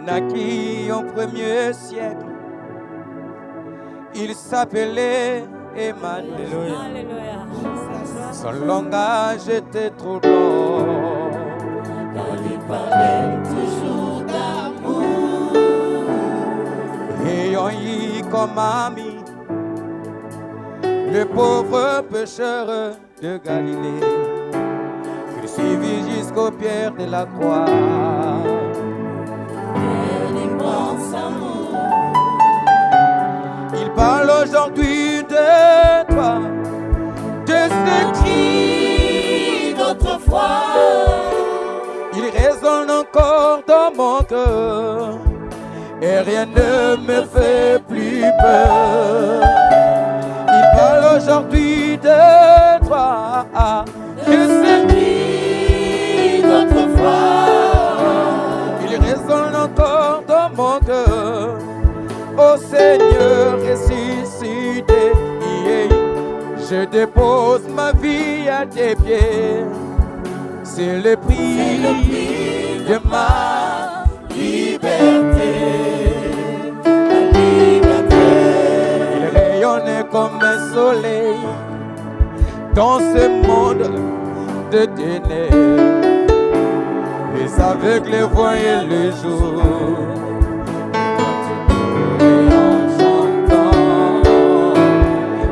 naquit au premier siècle. Il s'appelait Emmanuel. Alléluia. Son langage était trop long. Car il parlait toujours d'amour. Ayant eu comme ami le pauvre pécheur de Galilée, il suivit jusqu'au pierre de la croix. Quel immense amour. Il parle aujourd'hui de toi, de ce Qui d'autrefois il résonne encore dans mon cœur et rien ne me fait plus peur. Il parle aujourd'hui de toi, de celui d'autrefois. il résonne encore dans mon cœur. Ô Seigneur ressuscité, je dépose ma vie à tes pieds. C'est le prix de ma liberté. La liberté. Il rayonne comme un soleil dans ce monde de ténèbres. Les aveugles voyaient le jour.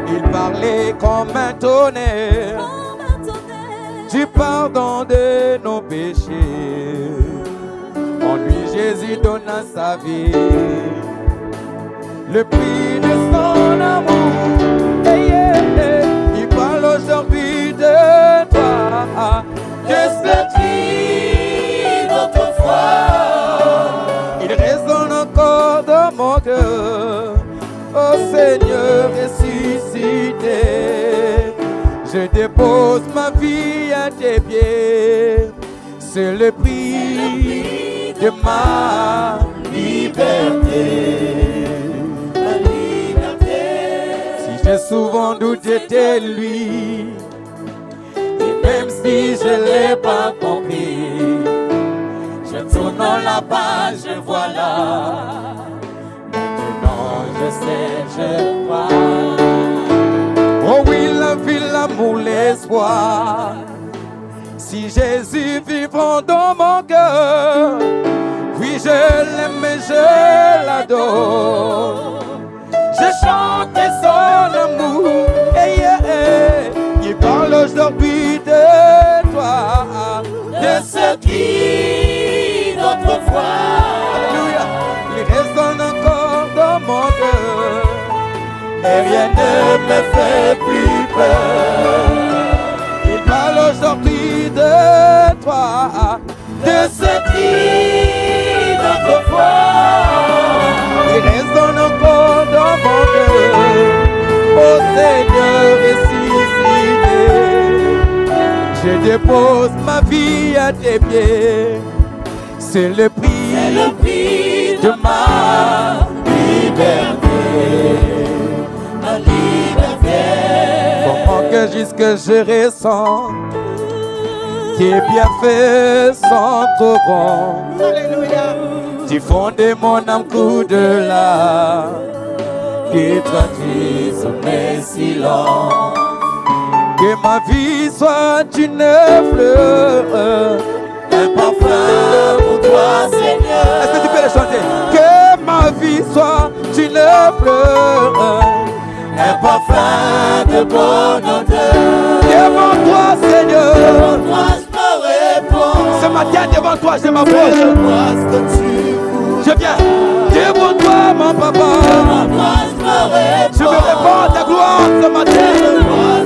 Il parlait comme un tonnerre du pardon de nos péchés. En lui Jésus donna sa vie, le prix de son amour. Il parle aujourd'hui de toi, De ce qui d'autrefois. il résonne encore dans mon cœur. Ô Seigneur ressuscité, je dépose ma vie à tes pieds. C'est le prix de ma Liberté. La liberté. Si j'ai souvent douté de lui, et même si je ne l'ai pas compris, je tourne la page, voilà. Maintenant je sais, je crois. Oh oui, la vie, l'amour, l'espoir. Si Jésus vivant dans mon cœur, oui je l'aime et je l'adore. Je chante son amour, il parle aujourd'hui de toi, De ce qui d'autrefois. Alléluia, il résonne encore dans mon cœur, et rien ne me fait plus peur. Il parle aujourd'hui de toi, De ce qui d'autrefois. il résonne encore dans mon cœur. Oh Seigneur ressuscité, je dépose ma vie à tes pieds. C'est le prix de ma liberté. Ma liberté. Comment que jusque je ressens tes bienfaits sont trop bons. Alléluia. Tu fondais mon âme coup de là. Que toi tu sommes si long. Que ma vie soit une fleur, Un parfum pour toi, Seigneur. Est-ce que tu peux le chanter? Que ma vie soit une fleur, Un parfum de bonne odeur. devant toi Seigneur. Devant toi, je me réponds. Ce matin devant toi je Je m'approche. vois ce que tu voudras. Je viens devant toi mon papa. Devant toi, je me réponds. Je me réponds à ta gloire ce matin.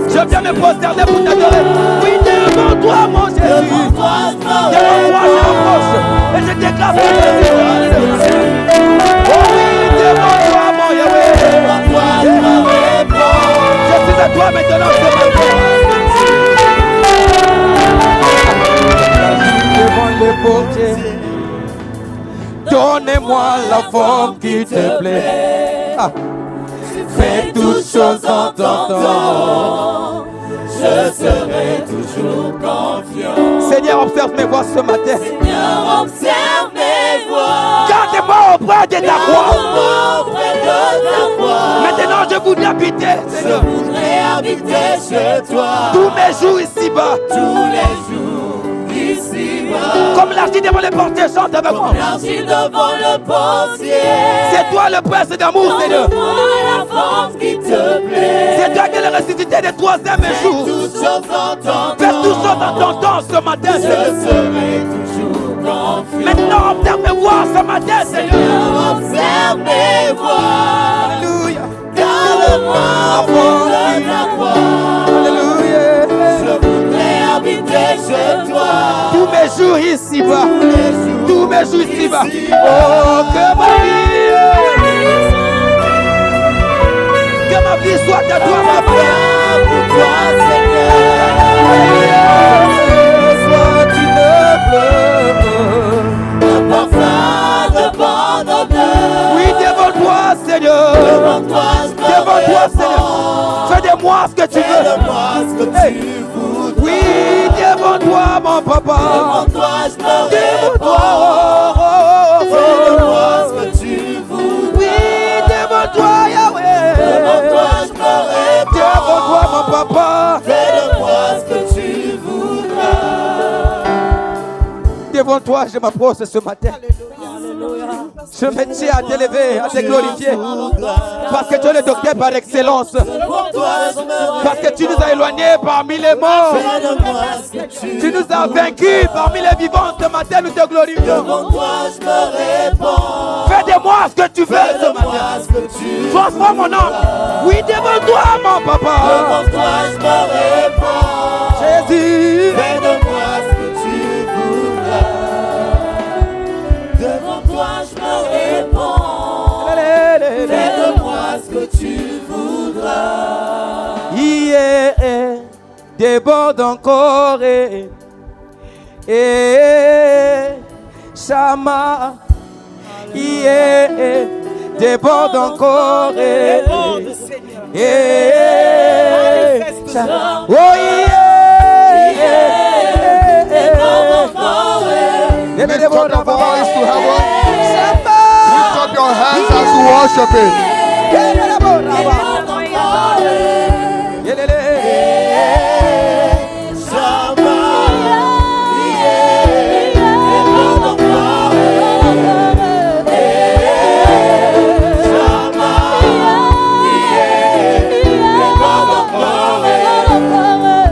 Je viens me prosterner pour t'adorer. Oui, devant toi mon Jésus. Devant toi, je me Devant moi je réponds. m'approche et je déclare ta délivrance. Oh oui, devant toi mon Yahweh. Devant toi, je me réponds. Je suis à toi maintenant ce matin. Devant le portier, donnez-moi la forme qui te plaît. Ah. Fais toutes choses en ton temps. Je serai toujours confiant. Seigneur, observe mes voix ce matin. Seigneur, observe mes voix. Garde près de ta croix. Garde-moi près de ta croix. Maintenant, je voudrais habiter, Je Seigneur, voudrais habiter chez toi tous mes jours ici-bas. tous les jours ici-bas. Comme l'argile devant le portier, chante avec moi. Comme l'argile devant le portier. C'est toi le prince d'amour, Seigneur. Donne-moi la force qui te plaît. C'est toi qui es le ressuscité des troisième jour. Toutes choses en ton Fais temps. tout ça dans ton temps ce matin, Je Seigneur. serai toujours confiant. Maintenant, observe-moi ce matin, Seigneur. Observe mes voies. Alléluia. Garde-moi près de ta croix. Alléluia. Je voudrais habiter chez toi Tous mes jours ici-bas. tous les jours. Tous mes jours ici-bas. Ici-bas. Oh, que ma vie soit à toi, ma frère. Pour toi, Seigneur. Sois tu ne Un parfum de bonne odeur. oui, devant toi, Seigneur. Devant toi, je me Devant toi, répands. Seigneur. Fais de moi ce que tu veux. Fais-de-moi ce que Hey. tu voudras. Oui, devant toi, mon papa. Devant toi, je me Devant toi. répands. Fais-de-moi ce que tu voudras. Oui, devant toi, Yahweh. Devant toi, je me répands. Devant toi, mon papa. Fais-de-moi ce que tu voudras. Devant toi, je m'approche ce matin. Je me tiens à t'élever, à te glorifier. Parce que tu es le docteur par excellence. Devant toi, je me Parce que tu nous as éloignés parmi les morts. Fais-de-moi ce que Tu nous as vaincus parmi les vivants. Ce matin, nous te glorifions. Devant toi, je me répands. Fais de moi ce que tu veux ce Fais-de-moi matin. ce que tu Transforme mon âme. Oui, devant toi, mon papa. Devant toi, je me répands. Jésus. Fais-de-moi ce que tu voudras. Devant toi, je me répands. Fais-de-moi ce que tu voudras. Yeah, déborde encore. Shama. Yeah, déborde encore. Oh yeah. Lift up your voice to heaven. Lift up your hands as you worship Him.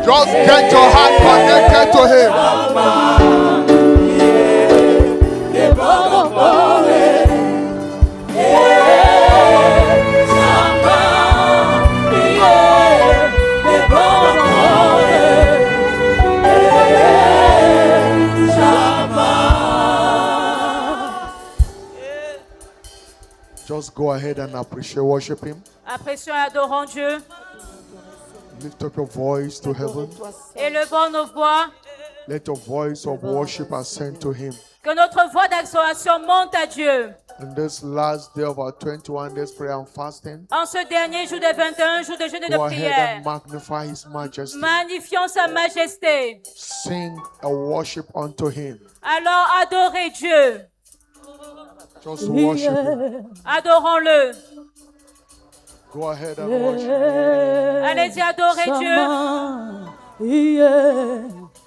Just get your heart connected to Him. Just go ahead and appreciate, worship Him. Apprécions et adorons Dieu. Lift up your voice to heaven. Élevons nos voix. Let your voice of worship ascend to Him. Que notre voix d'adoration monte à Dieu. In this last day of our 21 days prayer and fasting, En ce dernier jour des 21 jours de jeûne et de go ahead prière, and magnify His majesty. magnifions sa majesté. Sing a worship unto Him. Alors adorez Dieu. Just worship Him. Adorons-le. Go ahead and worship Him. Allez-y, adorez Dieu.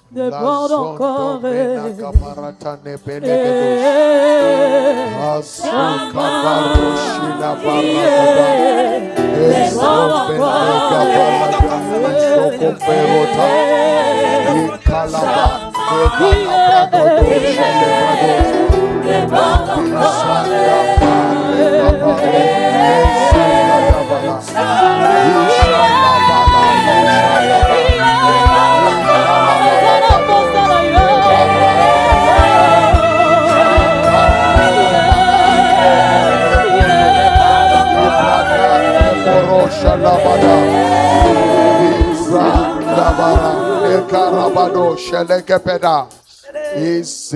Déborde encore.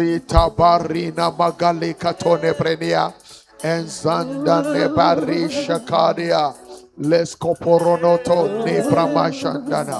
Isitabarina magali katone brenia enzanda nebari shakaria leskoporonoto ne pramashandana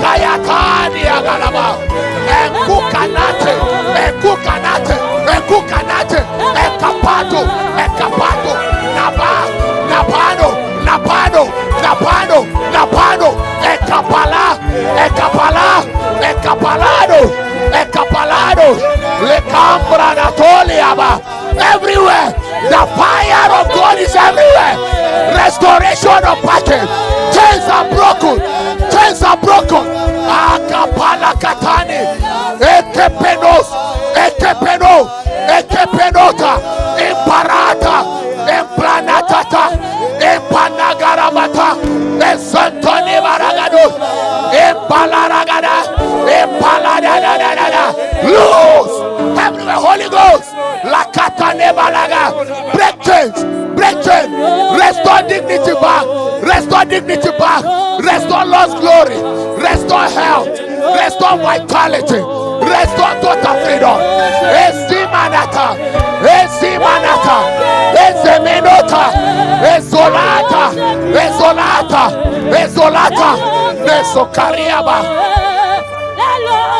Kayatani agalaba. Ekukanate. Ekapato. Napano. Ekapalado. Le cambra natoliaba. Everywhere. The fire of God is everywhere. Restoration of pattern. Chains are broken. Akapala katani. Ekepenota. Imparata. Implanatata. Impanagarabata. Esantoni baragado. Impalaragada. Loose. Everywhere. Holy Ghost. La katane balaga. Break chains. Restore dignity back. Restore lost glory. Restore health. Restore vitality. Restore total freedom. Esimanata. Esemenota. Esolata. Mesokariaba.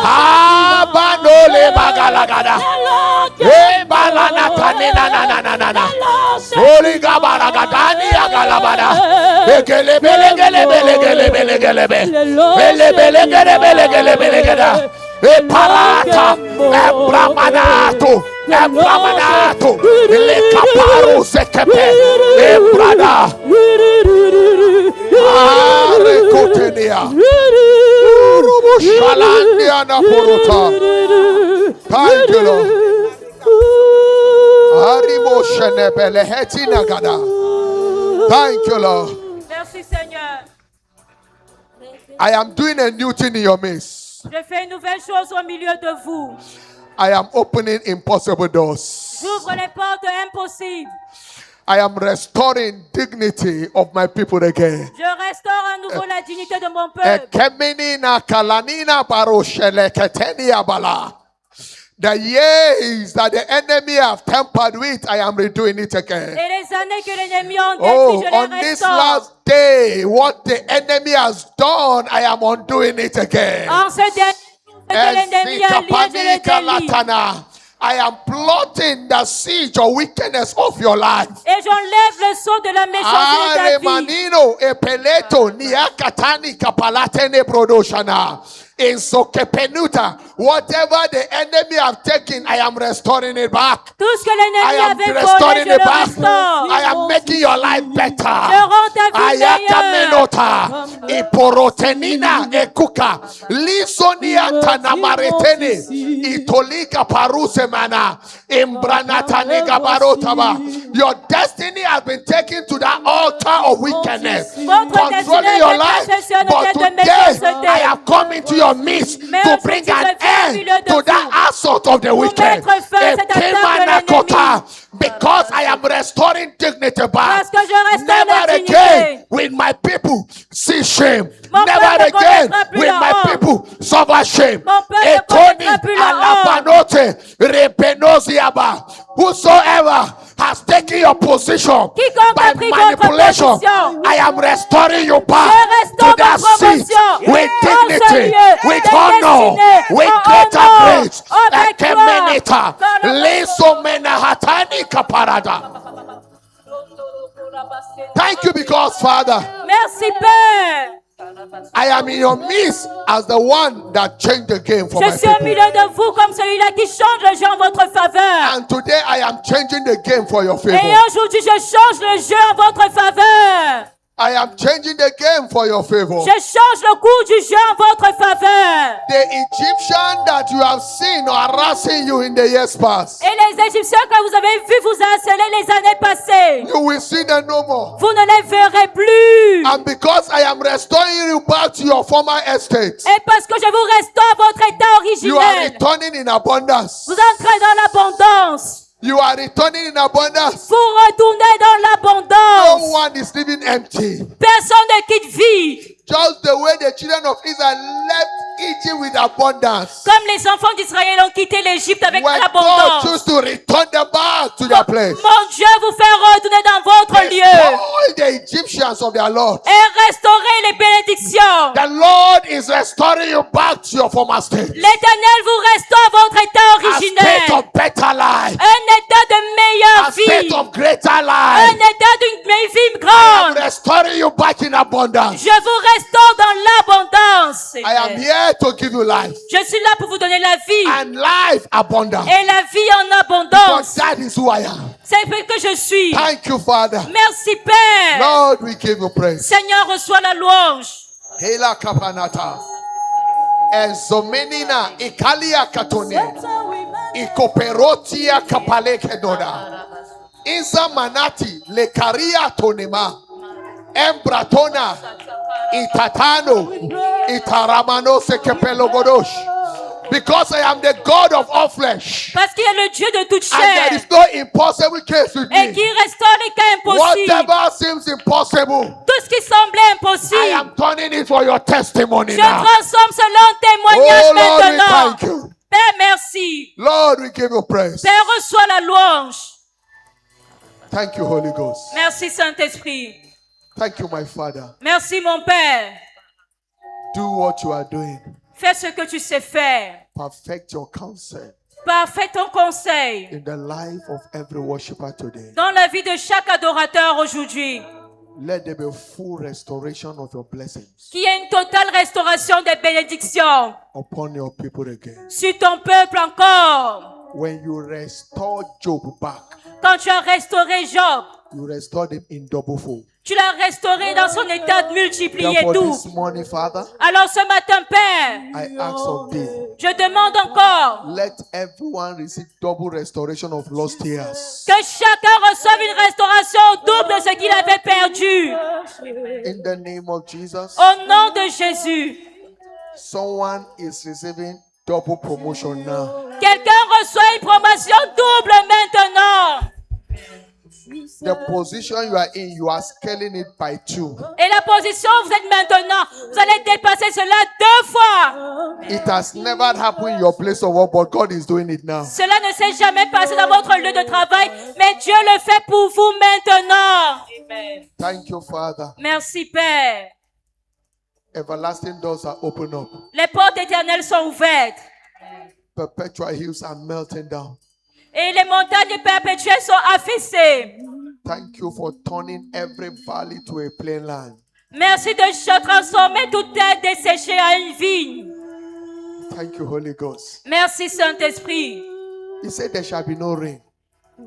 Abanole bagalagada. Balanata nana. Holy Gabaragadani agalabada. Belebelegelebelegelebele. Parata. Ebramanato. Le caparu sekepe. Ebrada. Rekotenia. Shalandia Naporota. Thank you, Lord. Thank you, Lord. Merci, Seigneur. I am doing a new thing in your midst. Je fais une nouvelle chose au milieu de vous. I am opening impossible doors. J'ouvre les portes impossibles. I am restoring dignity of my people again. Je restaure à nouveau la dignité de mon peuple. Ekemenina kalanina baroshele ketenia bala. The years that the enemy have tampered with, I am redoing it again. Et les années que l'ennemi a détruit, je On les this restaure. last day, what the enemy has done, I am undoing it again. En ce dernier que l'ennemi a lié, je le délie. I am plotting the siege or wickedness of your life. Et j'enlève le sceau de la méchanceté de ta vie. Manino epeleto niakatani kapalatene produshana. In Sokepenuta, whatever the enemy have taken, I am restoring it back. Tout ce que I l'ennemi am avait volé, restoring je it le back. restaure. I am making your life better. Je rends ta vie meilleure. Ayakamenota, iporotenina ekuka, lisonia tanamaretene, itolika parusemana, imbranataniga barotaba. Your destiny has been taken to that altar of wickedness, controlling your life. But today, I have come into your midst to bring an end to that assault of the wicked. Because I am restoring dignity back. Never again will my people see shame. Never again will my people suffer shame. Etoni alapanote repenoziaba. Whosoever has taken your position by manipulation, I am restoring you back to that seat with dignity, with honor, with greater grace. Ekemenita, lesomenahatani kaparada. Thank you because, Father, Merci, Père. I am in your midst as the one that changed the game for Je my suis au people. milieu de vous comme celui-là qui change le jeu en votre faveur. And today I am changing the game for your favor. Et aujourd'hui, je change le jeu en votre faveur. I am changing the game for your favor. Je change le cours du jeu en votre faveur. The Egyptian that you have seen harassing you in the years past, Et les Égyptiens que vous avez vus vous harceler les années passées, you will see them no more. vous ne les verrez plus. And because I am restoring you back to your former estate, Et parce que je vous restaure votre état you are originel, returning in abundance. vous entrez dans l'abondance. You are returning in abundance. Vous retournez dans No l'abondance. one is living empty. Personne ne quitte vide. Just the way the children of Israel left Egypt with abundance. Comme les enfants d'Israël ont quitté l'Égypte avec When God l'abondance. choose to return them back to their place, Mon Dieu vous fait retourner dans votre lieu destroy the Egyptians of their Lord. et restaurer les bénédictions. The Lord is restoring you back to your former state. L'Éternel vous restaure votre état A state originel. of better life. Un état de meilleure A state vie. of greater Un life. état d'une vie I am grande. restoring you back in abundance. Je vous restaure dans l'abondance. I am here to give you life. Je suis là pour vous donner la vie. And life abundant. Et la vie en Because abondance. that is who I am. C'est ce que je suis. Thank you, Father. Merci Père. Lord, we give you praise. Seigneur, reçois la louange. Hela kapanata. Ezomenina ikalia katone. Ikoperotia kapale kedoda. Inza manati lekaria tonema. Embratona. Itatano. Itaramano sekepelogodosh. Because I am the God of all flesh. Parce qu'il est le Dieu de toute And there chair. is no impossible case with Et me. qui restaure les cas impossibles. Whatever seems impossible, Tout ce qui semblait I impossible. am turning it for your testimony Je now. transforme cela en témoignage Oh Lord, we maintenant. thank you. Père, merci. Lord, we give you praise. Père, reçois la louange. Thank you, Holy Ghost. Merci, Saint-Esprit. Thank you, my Father. Merci, mon Père. Do what you are doing. Fais ce que tu sais faire. Perfect your counsel Parfait ton conseil in the life of every worshiper today. dans la vie de chaque adorateur aujourd'hui. Let there be a full restoration of your blessings Qu'il y ait une totale restauration des bénédictions upon your people again. sur ton peuple encore. When you restore Job back, Quand tu as restauré Job, you restore him in double fold. tu l'as restauré dans son état de multiplié Therefore, tout. this morning, Father, Alors ce matin, Père, I ask of thee, je demande encore let everyone receive double restoration of lost years. que chacun reçoive une restauration au double de ce qu'il avait perdu. In the name of Jesus, Au nom de Jésus, someone is receiving double promotion now. quelqu'un reçoit une promotion double maintenant. The position you are in, you are scaling it by 2. Et la position où vous êtes maintenant, vous allez dépasser cela 2 fois. It has never happened in your place of work, but God is doing it now. Cela ne s'est jamais passé dans votre lieu de travail, mais Dieu le fait pour vous maintenant. Amen. Thank you, Father. Merci Père. Everlasting doors are open up. Les portes éternelles sont ouvertes. Perpetual hills are melting down. Et les montagnes perpétuelles sont affaissées. Thank you for turning every valley to a plain land. Merci de transformer toute terre desséchée à une vigne. Thank you, Holy Ghost. Merci Saint-Esprit. He said there shall be no rain.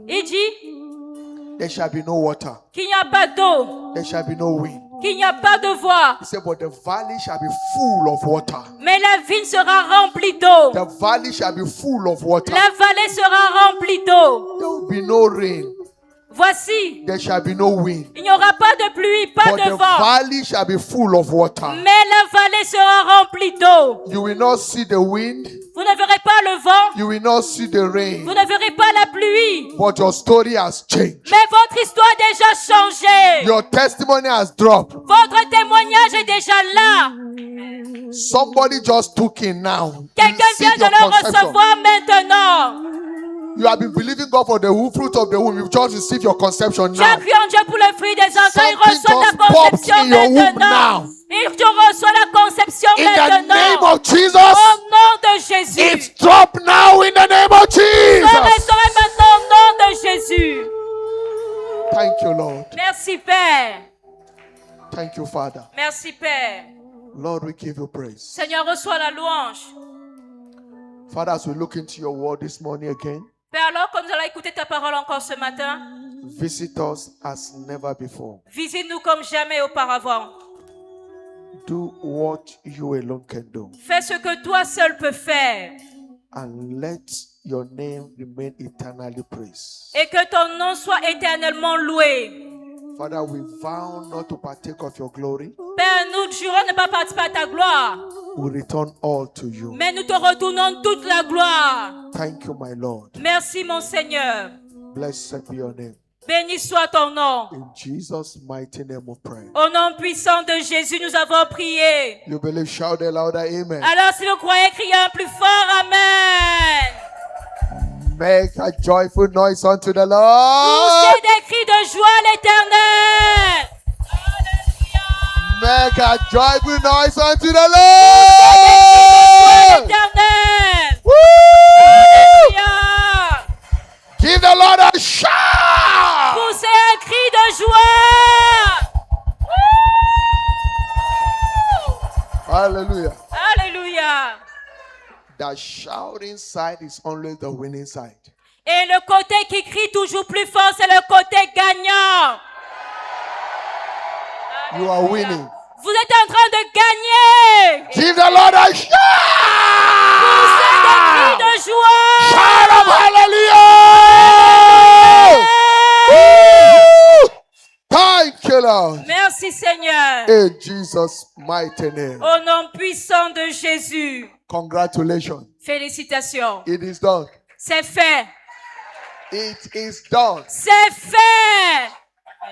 Il dit There shall be no water. qu'il n'y a pas d'eau, There shall be no wind. qu'il n'y a pas de voix. He said, but the valley shall be full of water. Mais la vigne sera remplie d'eau. The valley shall be full of water. La vallée sera remplie d'eau. There will be no rain. Voici, There shall be no wind. il n'y aura pas de pluie, pas But de the vent. valley shall be full of water. Mais la vallée sera remplie d'eau. You will not see the wind. Vous ne verrez pas le vent. You will not see the rain. Vous ne verrez pas la pluie. But your story has changed. Mais votre histoire a déjà changé. Your testimony has dropped. Votre témoignage est déjà là. Somebody just took it now. Quelqu'un vient Receive de your le conception. recevoir maintenant. You have been believing God for the fruit of the womb. You just receive your conception Tu as now. cru en Dieu pour le fruit des entrailles. Il Something reçoit just ta popped conception in your womb maintenant. now. Il te reçoit la conception In the name maintenant. of Jesus, Au nom de Jésus. it's dropped now in the name of Je Jesus. resterai maintenant au nom de Jésus. Thank you, Lord. Merci Père. Thank you, Father. Merci Père. Lord, we give you praise. Seigneur, reçois la louange. Father, as we look into your word this morning again, Père, alors que nous allons écouter ta parole encore ce matin, visit us as never before. visite-nous comme jamais auparavant. Do what you alone can do. Fais ce que toi seul peux faire. And let your name remain eternally praised. Et que ton nom soit éternellement loué. Father, we vow not to partake of your glory. Père, nous jurons ne pas participer à ta gloire. We return all to you. Mais nous te retournons toute la gloire. Thank you, my Lord. Merci mon Seigneur. Blessed be your name. Béni soit ton nom. In Jesus' mighty name we pray. Au nom puissant de Jésus, nous avons prié. You believe, shout it louder, amen. Alors si vous croyez, criez un plus fort, Amen. Make a joyful noise unto the Lord. Poussez des cris de joie à l'Éternel. Make a joyful noise unto the Lord. Éternel. Woo! Alléluia. Give the Lord a shout. Poussez un cri de joie. Hallelujah. Alléluia. The shouting side is always the winning side. Et le côté qui crie toujours plus fort, c'est le côté gagnant. You are winning. Vous êtes en train de gagner. Give the Lord a shout. Poussez des cris de joie. Shout of hallelujah. Woo! Thank you, Lord. Merci Seigneur. In Jesus' mighty name. Au nom puissant de Jésus. Congratulations. Félicitations. It is done. C'est fait. It is done. C'est fait.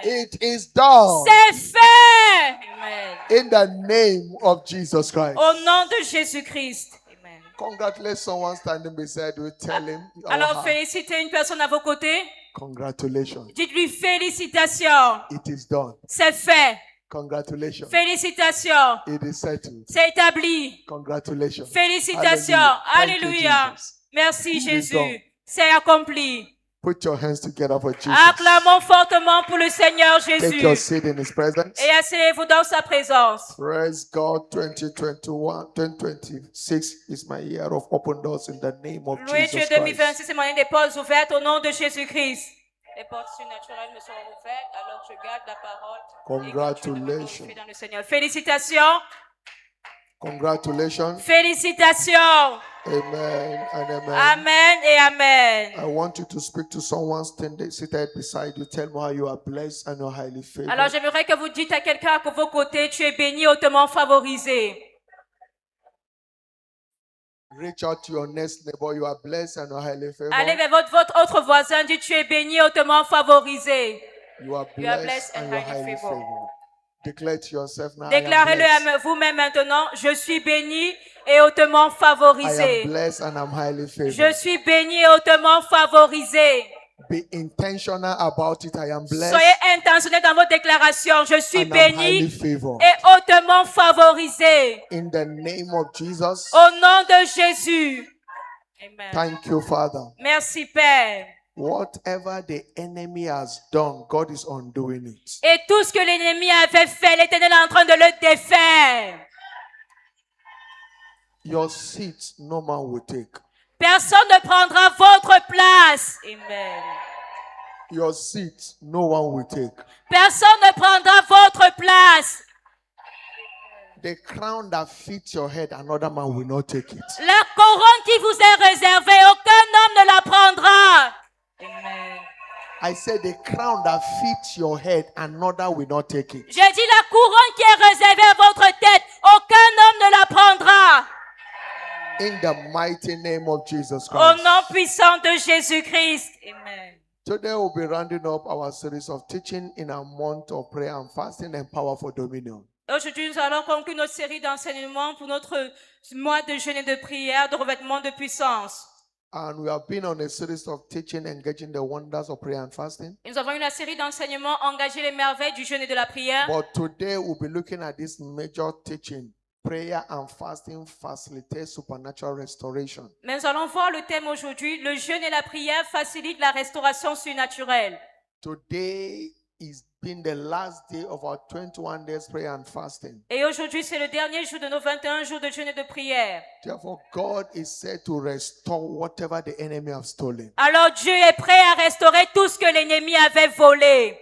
It is done. C'est fait. Amen. In the name of Jesus Christ. Au nom de Jésus-Christ. Amen. Congratulate someone standing beside you. Tell him. Alors félicitez une personne à vos côtés. Congratulations. Dites-lui félicitations. It is done. C'est fait. Congratulations. Félicitations. It is settled. C'est établi. Congratulations. Félicitations. Hallelujah. Thank you, Alléluia. Jesus. Merci It is done. Jésus. C'est accompli. Put your hands together for Jesus. Acclamons fortement pour le Seigneur Take Jésus. your seat in His presence. Et asseyez-vous dans sa présence. Praise God. 2026 is my year of open doors in the name of Louez Dieu, Jesus Christ. 2026, c'est mon année des portes ouvertes au nom de Jésus-Christ. Les portes surnaturelles me seront ouvertes alors que je garde la parole. Congratulations. Et que je me dans le Seigneur. Félicitations. Congratulations. Félicitations. Amen and amen. Amen et amen. I want you to speak to someone seated beside you. Tell me how you are blessed and you're highly favored. Alors j'aimerais que vous dites à quelqu'un à vos côtés, tu es béni, hautement favorisé. Reach out to your next neighbor. You are blessed and you're highly favored. Allez vers votre autre voisin, dites tu es béni, hautement favorisé. You are blessed and you're highly favored. Declare to yourself now. Déclarez-le à vous-même maintenant, je suis béni et hautement I favorisé. am blessed and I'm highly favored. Je suis béni et hautement favorisé. Be intentional about it. I am blessed. Soyez intentionnels dans votre déclaration. Je suis and I'm highly béni favored. et hautement favorisé. In the name of Jesus. Au nom de Jésus. Amen. Thank you, Father. Merci Père. Whatever the enemy has done, God is undoing it. Et tout ce que l'ennemi avait fait, l'Éternel est en train de le défaire. Your seat, no man will take. Personne ne prendra votre place. Amen. Your seat, no one will take. Personne ne prendra votre place. The crown that fits your head, another man will not take it. La couronne qui vous est réservée, aucun homme ne la prendra. Amen. I said the crown that fits your head, another will not take it. J'ai dit la couronne qui est réservée à votre tête, aucun homme ne la prendra. In the mighty name of Jesus Au Christ. nom puissant de Jésus-Christ. Amen. Today we'll be rounding up our series of teaching in a month of prayer and fasting and powerful dominion. Aujourd'hui, nous allons conclure notre série d'enseignements pour notre mois de jeûne et de prière, de revêtement de puissance. And we have been on a series of teaching, engaging the wonders of prayer and fasting. Et nous avons eu la série d'enseignements Engager les merveilles du jeûne et de la prière. But today we'll be looking at this major teaching. Prayer and fasting facilitate supernatural restoration. Mais nous allons voir le thème aujourd'hui, le jeûne et la prière facilitent la restauration surnaturelle. Today is been the last day of our 21 days prayer and fasting. Et aujourd'hui, c'est le dernier jour de nos 21 jours de jeûne et de prière. Therefore, God is said to restore whatever the enemy have stolen. Alors Dieu est prêt à restaurer tout ce que l'ennemi avait volé.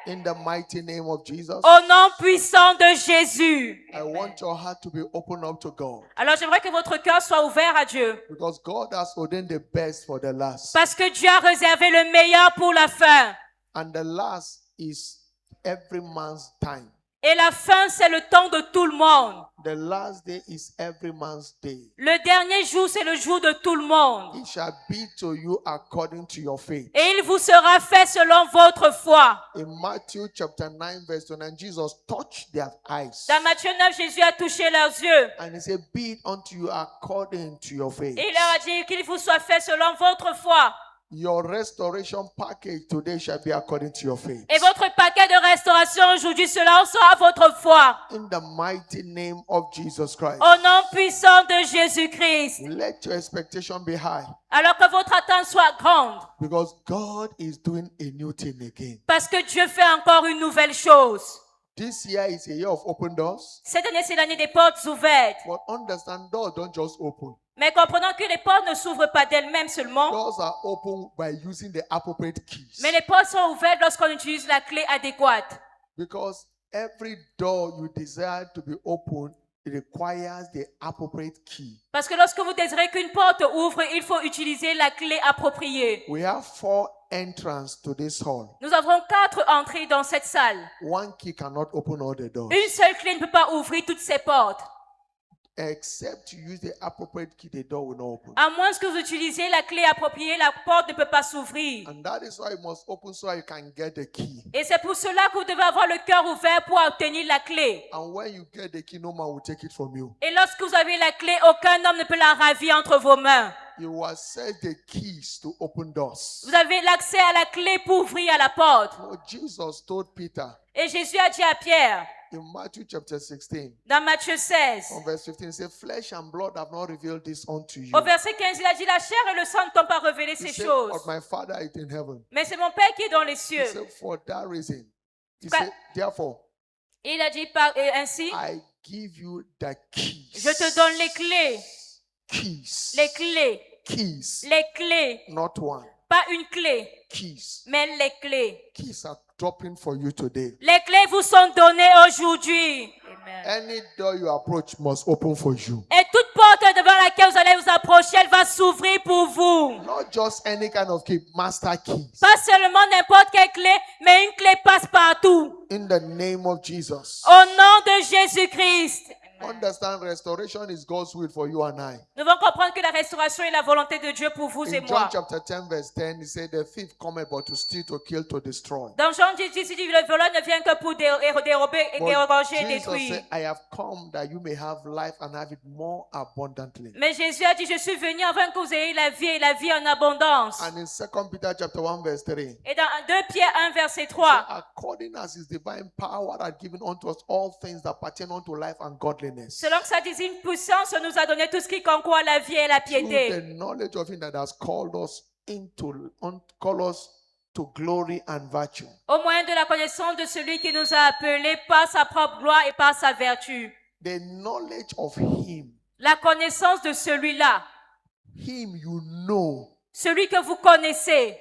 In the mighty name of Jesus, Au nom puissant de Jésus. I want your heart to be open up to God. Alors j'aimerais que votre cœur soit ouvert à Dieu. Because God has ordained the best for the last. Parce que Dieu a réservé le meilleur pour la fin. And the last is every man's time. Et la fin, c'est le temps de tout le monde. The last day is every man's day. Le dernier jour, c'est le jour de tout le monde. It shall be to you according to your faith. Et il vous sera fait selon votre foi. In Matthew chapter 9 verse 29, Jesus touched their eyes. Dans Matthieu 9, Jésus a touché leurs yeux. And he said, be it unto you according to your faith. Et il leur a dit qu'il vous soit fait selon votre foi. Your restoration package today shall be according to your faith. Et votre paquet de restauration aujourd'hui, cela sera votre foi. In the mighty name of Jesus Christ. Au nom puissant de Jésus-Christ. Let your expectation be high. Alors que votre attente soit grande. Because God is doing a new thing again. Parce que Dieu fait encore une nouvelle chose. This year is a year of open doors. Cette année, c'est l'année des portes ouvertes. But understand, doors don't just open. Mais comprenons que les portes ne s'ouvrent pas d'elles-mêmes seulement. Doors are open by using the appropriate keys. Mais les portes sont ouvertes lorsqu'on utilise la clé adéquate. Because every door you desire to be open, it requires the appropriate key. Parce que lorsque vous désirez qu'une porte ouvre, il faut utiliser la clé appropriée. We have 4 entrances to this hall. Nous avons 4 entrées dans cette salle. One key cannot open all the doors. Une seule clé ne peut pas ouvrir toutes ces portes. Except you use the appropriate key, the door will not open. À moins que vous utilisiez la clé appropriée, la porte ne peut pas s'ouvrir. And that is why you must open so you can get the key. Et c'est pour cela que vous devez avoir le cœur ouvert pour obtenir la clé. And when you get the key, no man will take it from you. Et lorsque vous avez la clé, aucun homme ne peut la ravir entre vos mains. You will access the keys to open doors. Vous avez l'accès à la clé pour ouvrir la porte. No, Jesus told Peter Et Jésus a dit à Pierre, in Matthew chapter 16, dans Matthieu 16, on verse 15, he said, flesh and blood have not revealed this unto you. au verset 15, il a dit, la chair et le sang ne t'ont pas révélé He ces said, choses. but my Father is in heaven. Mais c'est mon Père qui est dans les He cieux. said, for that reason, he Qua- said, therefore, Il a dit ainsi, I give you the keys. je te donne les clés, Keys. les clés, Keys. les clés, Not one. pas une clé, Keys. mais les clés. Keys are dropping for you today. Les clés vous sont données aujourd'hui. Amen. Any door you approach must open for you. Et toute porte devant laquelle vous allez vous approcher, elle va s'ouvrir pour vous. Not just any kind of key, master keys. Pas seulement n'importe quelle clé, mais une clé passe partout. In the name of Jesus. Au nom de Jésus-Christ. Understand, restoration is God's will for you and I. Nous devons comprendre que la restauration est la volonté de Dieu pour vous et In John moi. chapter 10 verse 10, he said, the thief cometh but to steal, to kill, to destroy. Dans Jean 10, il dit, le voleur ne vient que pour dérober, But déroger et Jesus détruire. said, I have come that you may have life and have it more abundantly. Mais Jésus a dit, je suis venu afin que vous ayez la vie et la vie en abondance. And in 2 Peter chapter 1 verse 3, Et dans 2 Pierre 1, verset he 3, said, according as his divine power had given unto us all things that pertain unto life and godliness, selon que sa divine puissance nous a donné tout ce qui concourt à la vie et à la through the piété, knowledge of him that has called us to glory and virtue. au moyen de la connaissance de celui qui nous a appelés par sa propre gloire et par sa vertu. The knowledge of him, La connaissance de celui-là, him you know, celui que vous connaissez,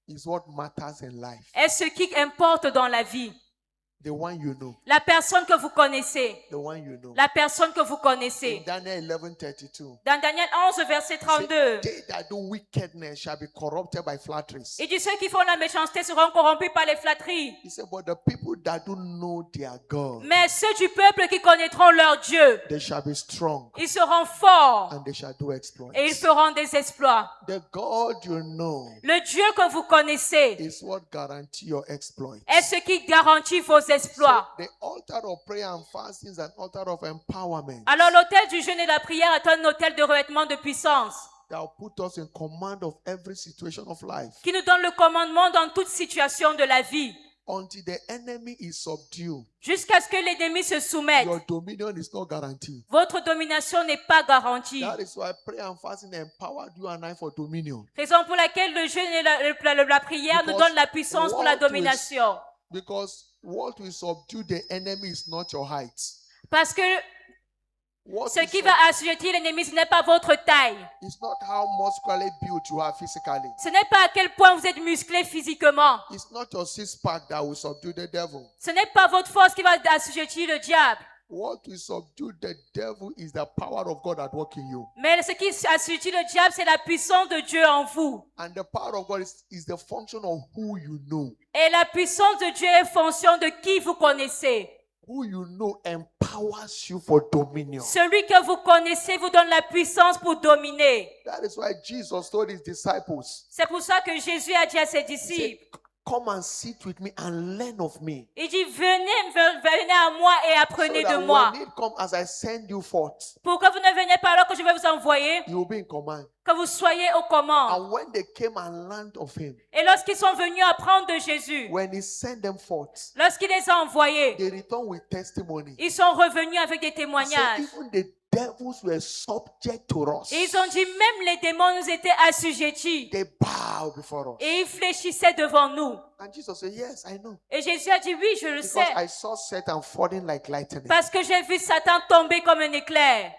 is what matters in life. est ce qui importe dans la vie. The one you know, La personne que vous connaissez, the one you know. la personne que vous In connaissez. Daniel 11:32, Dans Daniel 11, verset he said, 32, they that do wickedness shall be corrupted by flatteries. il dit ceux qui font la méchanceté seront corrompus par les flatteries. He said, but the people that don't know their God, Mais ceux du peuple qui connaîtront leur Dieu, they shall be strong ils seront forts and they shall do exploits. et ils feront des exploits. The God you know Le Dieu que vous connaissez is what guarantee your exploits. est ce qui garantit vos exploits. So the altar of prayer and fasting is an altar of empowerment Alors l'autel du jeûne et de la prière est un autel de revêtement de puissance that will put us in command of every situation of life. qui nous donne le commandement dans toute situation de la vie. Until the enemy is subdued, Jusqu'à ce que l'ennemi se soumette, your dominion is not guaranteed. votre domination n'est pas garantie. That is why prayer and fasting empowered you and I for dominion. Raison pour laquelle le jeûne et la prière nous Because donnent la puissance pour la what will- domination. Because what will subdue the enemy is not your height. Parce que What ce will qui va assujettir l'ennemi, ce n'est pas votre taille. It's not how muscularly built you are physically. Ce n'est pas à quel point vous êtes musclé physiquement. It's not your six-pack that will subdue the devil. Ce n'est pas votre force qui va assujettir le diable. What will subdue the devil is the power of God at work in you. Mais ce qui assujettit le diable, c'est la puissance de Dieu en vous. And the power of God is the function of who you know. Et la puissance de Dieu est fonction de qui vous connaissez. Who you know empowers you for dominion. Celui que vous connaissez vous donne la puissance pour dominer. That is why Jesus told his disciples, C'est pour ça que Jésus a dit à ses he said, disciples, come and sit with me and learn of me. Il dit, venez à moi et So apprenez de that moi. when it comes as I send you forth, Pour que vous ne veniez pas alors que je vais vous envoyer, you will be in command. que vous soyez aux commandes. And when they came and learned of him, Et lorsqu'ils sont venus apprendre de Jésus, when he sent them forth, lorsqu'il les a envoyés, they returned with testimony. ils sont revenus avec des So témoignages. even the devils were subject to us. Et ils ont dit, même les démons nous étaient assujettis. They bow before us. Et ils fléchissaient devant nous. And Jesus said, yes, I know. Et Jésus a dit, oui, je le Because sais. I saw Satan falling like lightning. Parce que j'ai vu Satan tomber comme un éclair.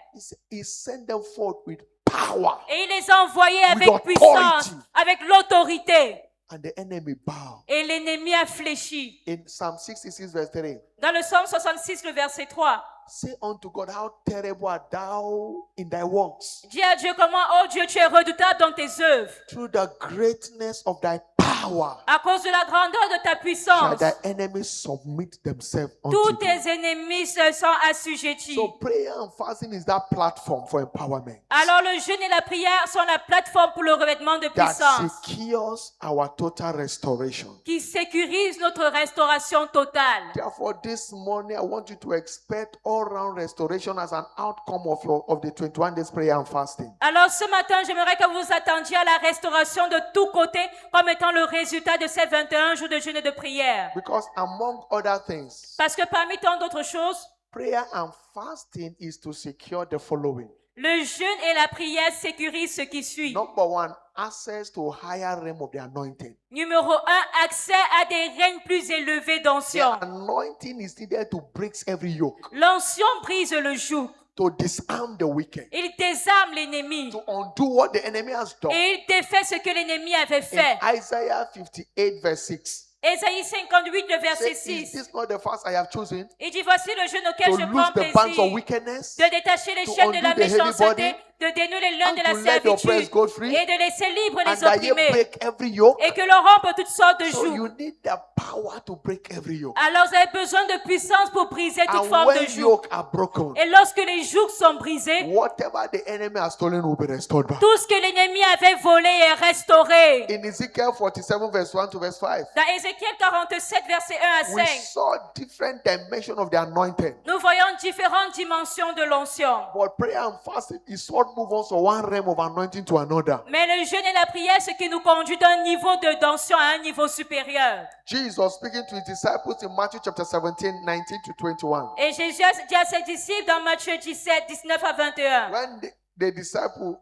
He sent them forth with power. Et il les a envoyés avec authority. puissance, avec l'autorité. And the enemy bowed. Et l'ennemi a fléchi. In Psalm 66 verse 3, Dans le psaume 66, le verset 3, say unto God, how terrible art thou in thy works. dis à Dieu comment, oh Dieu, tu es redoutable dans tes œuvres. Through the greatness of thy power À cause de la grandeur de ta shall puissance, thy enemies submit themselves unto tous thee. tes ennemis se sont assujettis. So prayer and fasting is that platform for empowerment Alors le jeûne et la prière sont la plateforme pour le revêtement de that puissance secures our total restoration. qui sécurise notre restauration totale. Therefore, this morning I want you to expect all-round restoration as an outcome of the 21 days prayer and fasting. Alors ce matin, j'aimerais que vous attendiez à la restauration de tous côtés comme étant le résultat de ces 21 jours de jeûne et de prière. Because among other things, Parce que parmi tant d'autres choses, prayer and fasting is to secure the following. le jeûne et la prière sécurisent ce qui suit. Number one, access to higher realm of the anointing. Numéro 1, accès à des règnes plus élevés The d'onction. anointing is needed to break every yoke, L'onction brise le joug. to disarm the wicked, Il désarme l'ennemi. to undo what the enemy has done. Et il défait ce que l'ennemi avait In fait. Isaiah 58 verse 6, Ésaïe 58, le verset say, is 6. this not the fast I have chosen? Il dit, voici le jeûne auquel To je loose prends the bands of plaisir. wickedness, De détacher les to chaînes de la undo the heavy méchanceté, body, de dénouer les liens and de la to let the oppressed servitude go free, et de laisser libre and les that ye opprimés. break every yoke. Et que l'on rompe toutes sortes de So you jougs. need the power to break every yoke. Alors vous avez besoin de puissance pour briser toute And forme de when joug. yoke are broken, Et lorsque les jougs sont brisés, whatever the enemy has stolen will be restored back. tout ce que l'ennemi avait volé est restauré. In Ezekiel 47 verse 1 to verse 5, Dans Ézéchiel 47, verset 1 à we 5, saw different dimensions of the anointing. nous voyons différentes dimensions de l'onction. But prayer and fasting is what moves us from one realm of anointing to another. Mais le jeûne et la prière, ce qui nous conduit d'un niveau d'onction à un niveau supérieur. Jesus speaking to his disciples in Matthew chapter 17, 19 to 21. Et Jésus a dit à ses disciples dans Matthieu 17, 19 à 21. When the disciple,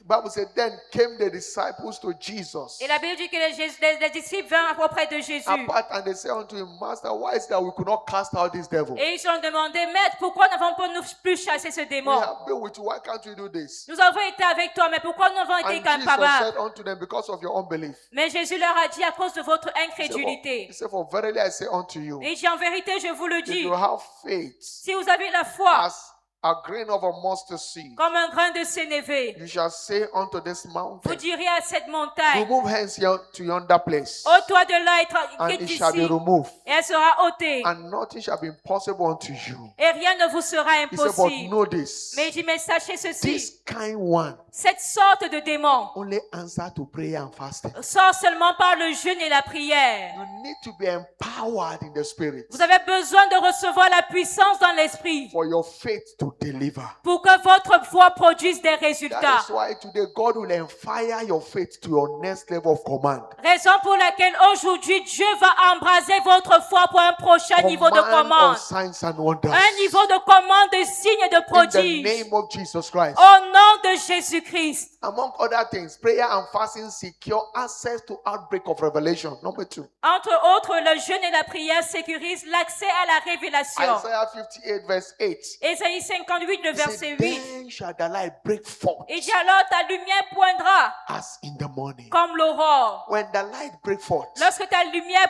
Bible said, then came the disciples to Jesus Et la Bible dit que les disciples vinrent auprès de Jésus. apart, and they said unto him, Master, why is it that we could not cast out this devil? Et ils ont demandé, Maître, pourquoi n'avons pas nous plus chassé ce We démon? have been with you, why can't we do this? Nous avons été avec toi, mais pourquoi nous avons été And Jesus incapables? said unto them, because of your unbelief. Mais Jésus leur a dit à cause de votre He incrédulité. said, for verily I say unto you, Et il dit en vérité, je vous le if dis, you have faith si vous avez la foi as a grain of a mustard seed, comme un grain de sénévé, you shall say unto this vous mountain, direz à cette montagne, remove hence here to yonder place, ôte-toi de là and et it d'ici, shall be removed, et elle sera ôtée. and nothing shall be impossible unto you. Et rien ne vous sera He said, but impossible. know this, Mais il dit, mais sachez ceci, this kind one cette sorte de démon only answer to prayer and fasting. sort seulement par le jeûne et la prière. You need to be empowered in the spirit Vous avez besoin de recevoir la puissance dans l'esprit for your faith to deliver. pour que votre foi produise des That résultats. is why today God will fire your faith to your next level of command. Raison pour laquelle aujourd'hui Dieu va embraser votre foi pour un prochain niveau de Command commande. of signs and wonders. Un niveau de commande, de signes et de In the prodiges. name of Jesus Christ. Au nom de Jésus-Christ. Among other things, prayer and fasting secure access to outbreak of revelation. Number 2. Entre autres, le jeûne et la prière sécurisent l'accès à la révélation. Isaiah 58 verse 8. Ésaïe 58, le It verset said, 8. then shall the light break forth Il dit alors ta lumière poindra as in the morning. comme l'aurore. When the light break forth, Lorsque ta lumière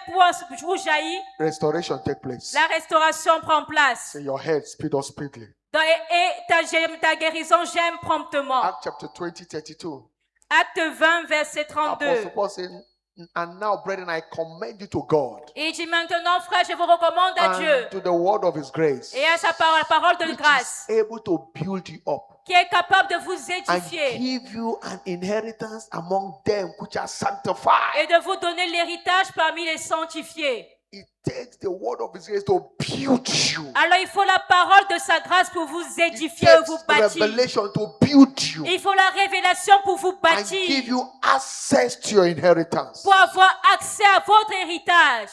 jaillit, restoration take place. la restauration prend place. So your head speed up speedily. Et ta guérison gemme promptement. Acts chapter 20, 32. Acte 20, verset Apostle 32. Paul said, and now, brethren, I commend you to God Et il dit maintenant, frère, je vous recommande à Dieu and to the word of his grace, et à sa parole de which grâce is able to build you up qui est capable de vous and édifier give you an inheritance among them which are sanctified. et de vous donner l'héritage parmi les sanctifiés. It takes the word of His grace to build you. Alors il faut la parole de sa grâce pour vous It édifier, takes vous bâtir. revelation to build you Il faut la révélation pour vous and give bâtir, you access to your inheritance. pour avoir accès à votre héritage.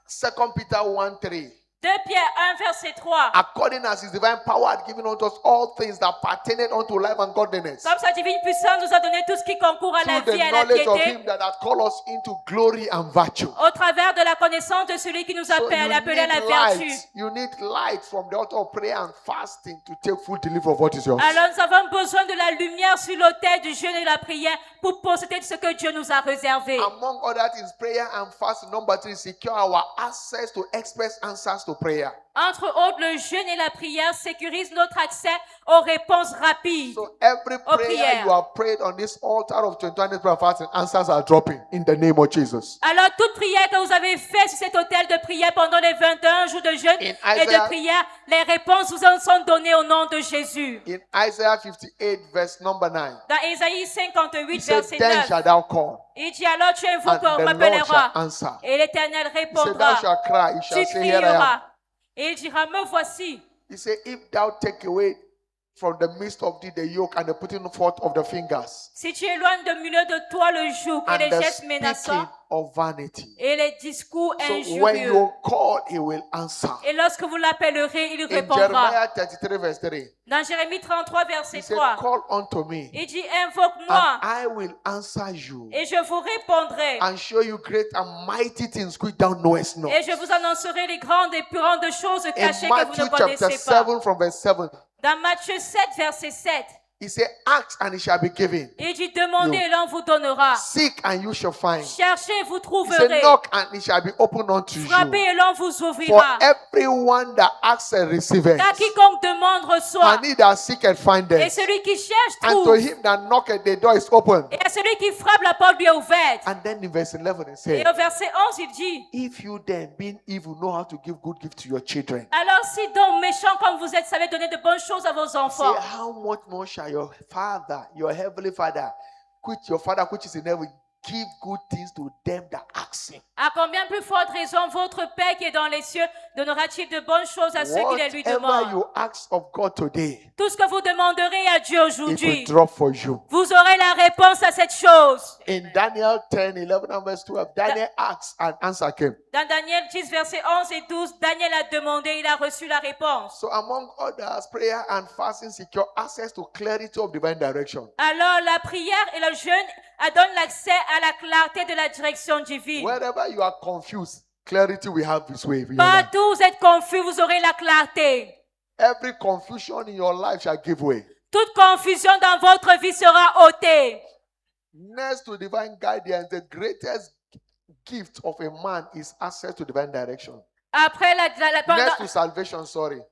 2 Peter 1:3. 2 Pierre 1, verset 3. According as His divine power had given unto us all things that pertain unto life and godliness, Comme sa divine puissance nous a donné tout ce qui concourt à la through the vie et à la knowledge of piété, Him that hath called us into glory and virtue. au travers de la connaissance de celui qui nous So appelle appelé à la vertu. you need light from the altar of prayer and fasting to take full delivery of what is yours. Alors nous avons besoin de la lumière sur l'autel du jeûne et de la prière pour posséder ce que Dieu nous a réservé. Among other things, prayer and fasting. Number 3, secure our access to express answers to prayer. Entre autres, le jeûne et la prière sécurisent notre accès aux réponses rapides. So every prayer prières. you have prayed on this altar of 21 days prayer and fasting, answers are dropping in the name of Jesus. Alors, toute prière que vous avez faite sur cet autel de prière pendant les 21 jours de jeûne In et de Isaiah- prière, les réponses vous en sont données au nom de Jésus. In Isaiah 58 verse number 9, Dans Ésaïe he 58, said, verset then 9, shalt thou call, il dit alors tu and invoqueras, the Lord m'appelleras, shall answer. et l'Éternel He said, répondra. thou shalt cry, he Tu shall say, here I am. crieras, et il dira, me voici. He said, if thou take away from the midst of thee the yoke and the putting forth of the fingers Si tu éloignes de milieu de toi le joug et and les the gestes speaking menaçants of vanity. et les discours So when injurieux, you call, he will answer. et lorsque vous l'appellerez, il In répondra. Jeremiah 33 verse 3, Dans Jérémie 33, he verset said, 3, call unto me, il dit, and invoque-moi, I will answer you et je vous répondrai, and show you great and mighty things which thou knowest not. et je vous annoncerai les grandes et plus grandes choses In cachées que vous Matthew ne chapter connaissez pas. 7 from verse 7, Dans Matthieu 7, verset 7, he said, ask and it shall be given. il dit, demandez et l'on vous donnera. Seek and you shall find. Cherchez et vous He said, trouverez. knock and it shall be opened unto Frappez you. et l'on vous For ouvrira. everyone that asks and receiveth, Car quiconque demande reçoit. and he that seeketh Et findeth. celui qui cherche And to trouve. him that knocketh, the door is open. Et à celui qui frappe, la porte lui est ouverte. And then in verse 11 it Et said, au verset 11, il dit, if you then, being evil, know how to give good gifts to your children, alors si donc méchant comme vous êtes, savez donner de bonnes choses à vos say, enfants, how much more shall your Father, your heavenly Father, your Father which is in heaven, give good things to them that ask him. à combien plus forte raison votre Père qui est dans les cieux donnera-t-il de bonnes choses à ceux qui les lui Whatever demandent? you ask of God today, Tout ce que vous demanderez à Dieu it will aujourd'hui, drop for you. vous aurez la réponse à cette chose. In Daniel 10, 11, and verse 12, Daniel asked and answer came. Dans Daniel 10, versets 11 et 12, Daniel a demandé, il a reçu la réponse. So among others, prayer and fasting secure access to clarity of divine direction. Alors la prière et le jeûne donnent l'accès à la clarté de la direction divine. Wherever you are confused, clarity will have its way. in your life. Partout où vous êtes confus, vous aurez la clarté. Every confusion in your life shall give way. Toute confusion dans votre vie sera ôtée. Next to divine guidance, the greatest gift of a man is access to divine direction. Après, Next to salvation,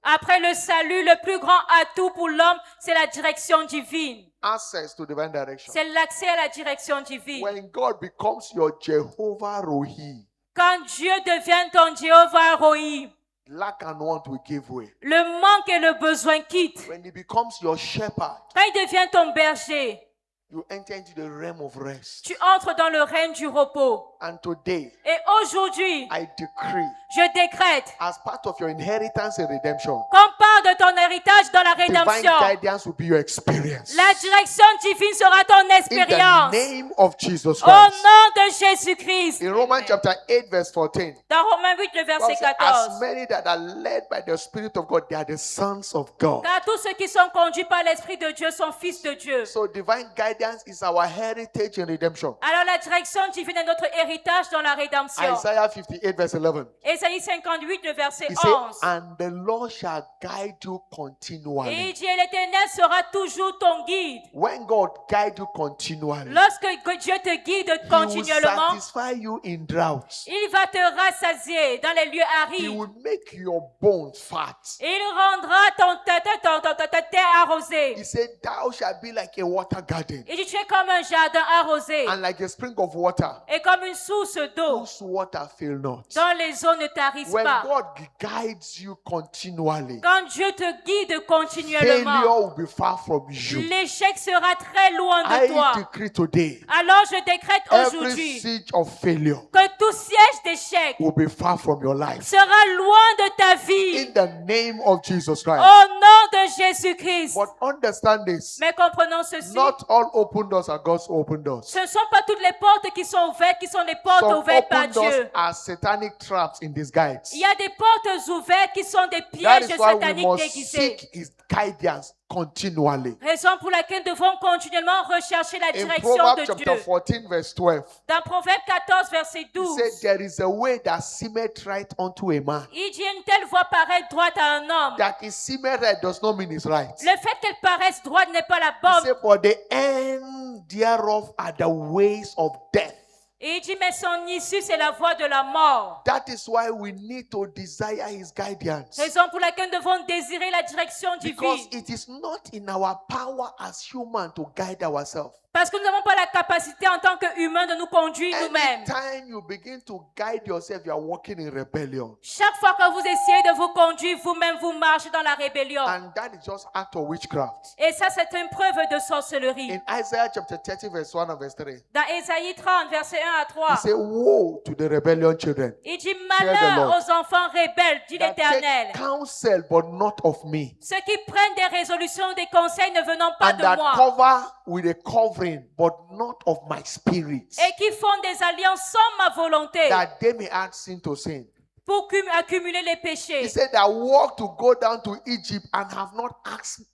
après le salut, le plus grand atout pour l'homme, c'est la direction divine. access to divine direction. C'est l'accès à la direction divine. When God becomes your Jehovah Rohi, Quand Dieu devient ton Jéhovah Rohi, lack and want will give way. le manque et le besoin quittent. When He becomes your shepherd, Quand il devient ton berger, you enter into the realm of rest. tu entres dans le règne du repos. And today, Et aujourd'hui, I decree, je décrète as part of your inheritance and redemption, qu'on part de ton héritage dans la divine rédemption. guidance will be your experience. La direction divine sera ton In the expérience. name of Jesus Au Christ. nom de Jésus-Christ. In Romans chapter 8, verse 14, Dans Romains 8, le God verset says, 14. as many that are led by the Spirit of God, they are the sons of God. Car tous ceux qui sont conduits par l'Esprit de Dieu sont fils de Dieu. So divine guidance is our heritage in redemption. Alors la direction divine est notre héritage dans la rédemption. Isaiah 58, verse 11. Ésaïe 58, le verset He said, 11. and the Lord shall guide you Et continually. il dit, et l'Éternel sera toujours ton guide. When God guides you continually, Lorsque Dieu te guide He will continuellement, satisfy you in droughts. il va te rassasier dans les lieux He arides. will make your bones fat. Il rendra ta terre arrosé. He said, thou shalt be like a water garden Il dit, tu es comme un jardin arrosé and like a spring of water et comme une source d'eau whose water fail not. dont les eaux ne tarissent When pas. God guides you continually, Quand Dieu te guide continuellement, failure will be far from you. l'échec sera très loin de toi. I decree today, Alors je décrète every aujourd'hui siege of failure que tout siège d'échec will be far from your life. sera loin de ta vie. In the name of Jesus Christ. Au nom de Jésus-Christ. But understand this. Mais comprenons ceci. Not all open doors are God's open doors. Ce ne sont pas toutes les portes qui sont ouvertes qui sont des portes Some ouvertes par open doors Dieu. are satanic traps in disguise. Il y a des portes ouvertes qui sont des That pièges is why we sataniques must déguisés. seek His guidance continually. Raison pour laquelle nous devons continuellement rechercher la In direction Proverbs de chapter Dieu. 14 verse 12, Dans Proverbe 14, verset he 12, said, there is a way that seemeth right unto a man. il dit une telle voie paraît droite à un homme. That is seemeth right does not mean it's right. Le fait qu'elle paraisse droite n'est pas la He bonne. said, but the end thereof are the ways of death. Et il dit, mais son issue, c'est la voie de la mort. That is why we need to desire His guidance. Raison pour laquelle nous devons désirer la direction Because divine. it is not in our power as human to guide ourselves. Parce que nous n'avons pas la capacité en tant qu'humains de nous conduire nous-mêmes. Anytime you begin to guide yourself, you are walking in rebellion. Chaque fois que vous essayez de vous conduire vous-même, vous marchez dans la rébellion. And that is just act of witchcraft. Et ça, c'est une preuve de sorcellerie. In Isaiah chapter 30 verse 1 and verse 3, Dans Ésaïe 30, verset 1 à 3, he said, woe to the rebellion children il dit the malheur Lord. aux enfants rebelles, dit that l'Éternel. take counsel but not of me, Ceux qui prennent des résolutions, des conseils ne venant pas and de that moi. cover with a covering but not of my spirit, Et qui font des alliances sans ma volonté that they may add sin to sin. pour accumuler les He péchés. said that walk to go down to Egypt and have not asked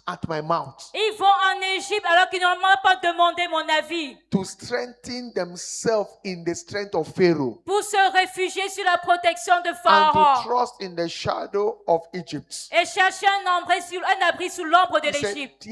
at my mouth, Ils vont en Égypte alors qu'ils n'ont même pas demandé mon avis. to strengthen themselves in the strength of Pharaoh, Pour se réfugier sur la protection de and to Pharaon. trust in the shadow of Egypt. Et chercher un abri sous l'ombre de He said, l'Égypte.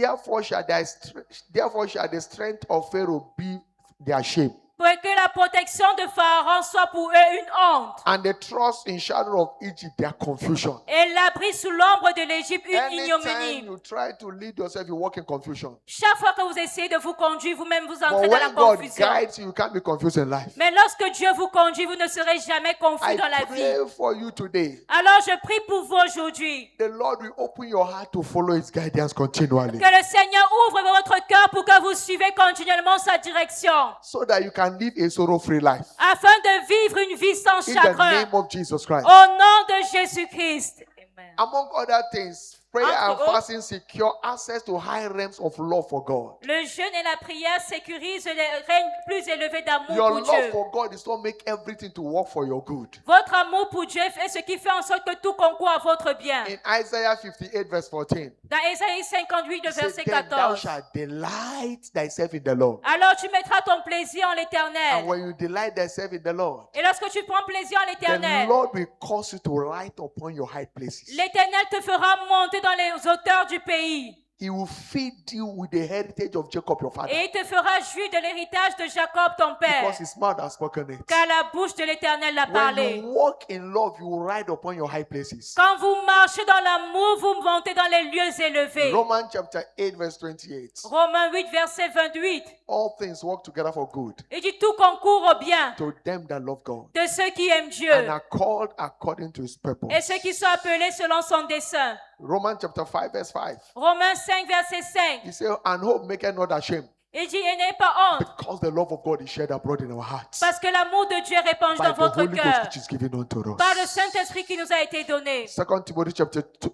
therefore shall the strength of Pharaoh be their shame, Pour que la protection de Pharaon soit pour eux une honte. and the trust in shadow of Egypt their confusion. Et l'abri sous l'ombre de l'Égypte une Anytime ignominie. you try to lead yourself, you walk in confusion. Chaque fois que vous essayez de vous conduire, vous-même vous But entrez dans la when God confusion. guides you, you can't be confused in life. Mais lorsque Dieu vous conduit, vous ne serez jamais confus I dans la vie. pray for you today. Alors je prie pour vous aujourd'hui. The Lord will open your heart to follow His guidance continually, Que le Seigneur ouvre votre cœur pour que vous suivez continuellement sa direction. so that you can live a sorrow-free life. Afin de vivre une vie sans In the chagrin. name of Jesus Christ. Au nom de Jésus-Christ. Amen. Among other things, prayer and Entre autres, fasting secure access to high realms of love for God. Le jeûne et la prière sécurisent les règnes plus élevés d'amour Your pour love Dieu. for God is to make everything to work for your good. Votre amour pour Dieu fait ce qui fait en sorte que tout concourt à votre bien. In Isaiah 58 verse 14, Dans Ésaïe 58, he le said, verset then thou 14. shalt delight thyself in the Lord. Alors tu mettras ton plaisir en And l'Éternel. when you delight thyself in the Lord, Et lorsque tu prends plaisir en the l'Éternel, Lord will cause you to ride upon your high places. l'Éternel te fera monter dans les hauteurs du pays. He will feed you with the heritage of Jacob your father, Et il te fera jouir de l'héritage de Jacob ton père. because his mouth has spoken it. Car la bouche de l'Éternel l'a When parlé. you walk in love, you will ride upon your high places. Quand vous marchez dans l'amour, vous montez dans les lieux élevés. Romans chapter 8 verse 28. Romains 8, verset 28. All things work together for good Il dit tout concourt au bien to them that love God de ceux qui aiment Dieu and are called according to His et purpose. ceux qui sont appelés selon son dessein. Romans chapter 5 verse 5. Romains 5, verset 5. He said, and hope maketh not ashamed, Il dit, et n'ayez pas honte, because the love of God is shed abroad in our hearts parce que l'amour de Dieu est répandu by dans the votre Holy Ghost cœur which is given unto par le us. Saint-Esprit qui nous a été donné. 2 Timothy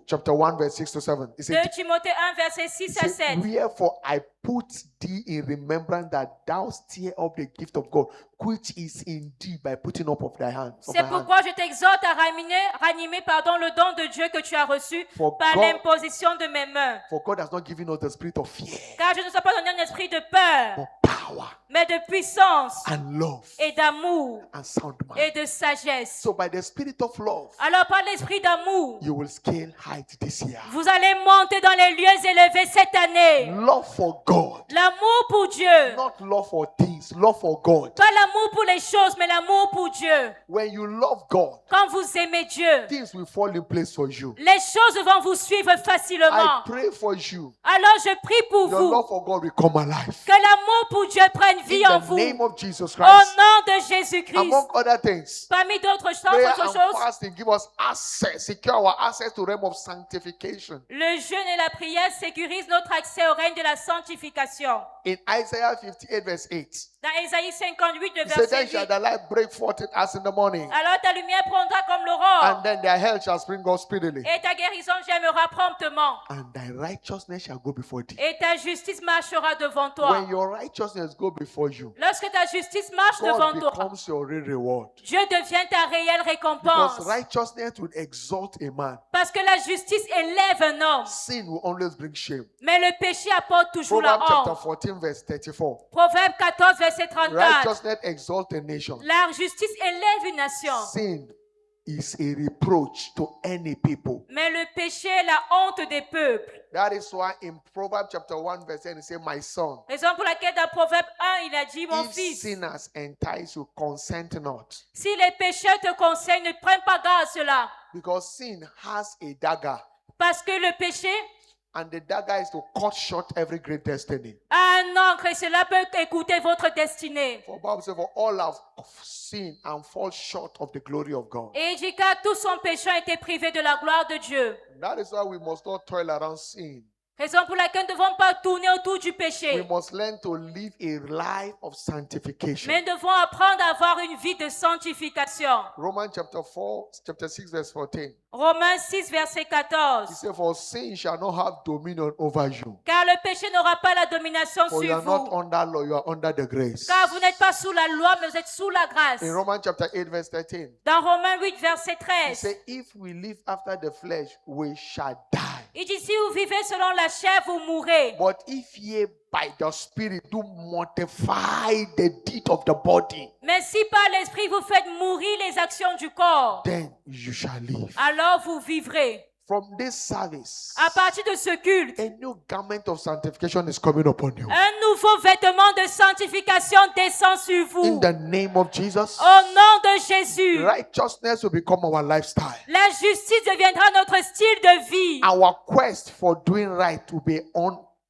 chapter 1 verse 6 to 7. He 2 said, Timothée 1, verset 6 à 7. wherefore I put thee in remembrance that thou stir up the gift of God, which is in thee by putting up of thy hands. C'est pourquoi je t'exhorte à ranimer le don de Dieu que tu as reçu For par God- l'imposition de mes mains. For God has not given us the spirit of fear, Car je ne nous ai pas donné un esprit de peur, but power mais de puissance and love et d'amour and sound et mind. de sagesse. So by the spirit of love, Alors par l'esprit d'amour, you will scale height this year. vous allez monter dans les lieux élevés cette année. Love for God, L'amour pour Dieu, not love for things things, love for God. Pas l'amour pour les choses, mais l'amour pour Dieu. When you love God, Quand vous aimez Dieu, things will fall in place for you. les choses vont vous suivre facilement. I pray for you. Alors je prie pour Your vous love for God will come alive. que l'amour pour Dieu prenne vie en In the vous. name of Jesus Au Christ. nom de Jésus-Christ. Among other things, Parmi d'autres prayer choses, and fasting give us access, secure our access to realm of sanctification. le jeûne et la prière sécurisent notre accès au règne de la sanctification. In Isaiah 58 verse 8, Dans Ésaïe 58, le he said, verset then 8. shall the light break forth in us in the morning, Alors ta lumière prendra comme l'aurore, and then their health shall spring up speedily, et ta guérison germera promptement, and thy righteousness shall go before thee. et ta justice marchera devant toi. When your righteousness go before you, Lorsque ta justice marche devant God toi, becomes your real reward. Dieu devient ta réelle récompense. Because righteousness will exalt a man. Parce que la justice élève un homme, Sin will always bring shame. mais le péché apporte toujours la Proverbs chapter honte. 14 verse 34. Proverbe 14, verset 34. Righteousness exalts a nation. La justice élève une nation, Sin is a reproach to any people. mais le péché est la honte des peuples. That is why in Proverbs chapter 1 verse 10 it says, my son, Raison pour laquelle dans Proverbe 1, il a dit, mon if fils, sinners entice you, consent not. si les pécheurs te conseillent, ne prends pas garde à cela. Because sin has a dagger, Parce que le péché and the dagger is to cut short every great destiny. a un encre et cela peut écouter votre destinée. For Bible says, for all have sinned and fall short of the glory of God. Et il dit car tous son péché ont été privés de la gloire de Dieu. That is why we must not toil around sin. Raison pour laquelle nous ne devons pas tourner autour du We péché. must learn to live a life of sanctification. Mais nous devons apprendre à avoir une vie de sanctification. Romans chapter 6 verse 14. Romains 6, verset He 14. said, for sin shall not have dominion over you. Car le péché n'aura pas la domination For you sur are not vous. under law, you are under the grace. Car vous n'êtes pas sous la loi, mais vous êtes sous la grâce. In Romans chapter 8 verse 13. Dans Romains 8, verset He 13. said, if we live after the flesh, we shall die. Il dit, si vous vivez selon la chair, vous mourrez. But if ye by the Spirit do mortify the deed of the body, Mais si par l'esprit vous faites mourir les actions du corps, then you shall live. alors vous vivrez. From this service, À partir de ce culte, a new garment of sanctification is coming upon you. un nouveau vêtement de sanctification descend sur vous. In the name of Jesus, Au nom de Jésus, righteousness will become our lifestyle. la justice deviendra notre style de vie. Our quest for doing right will be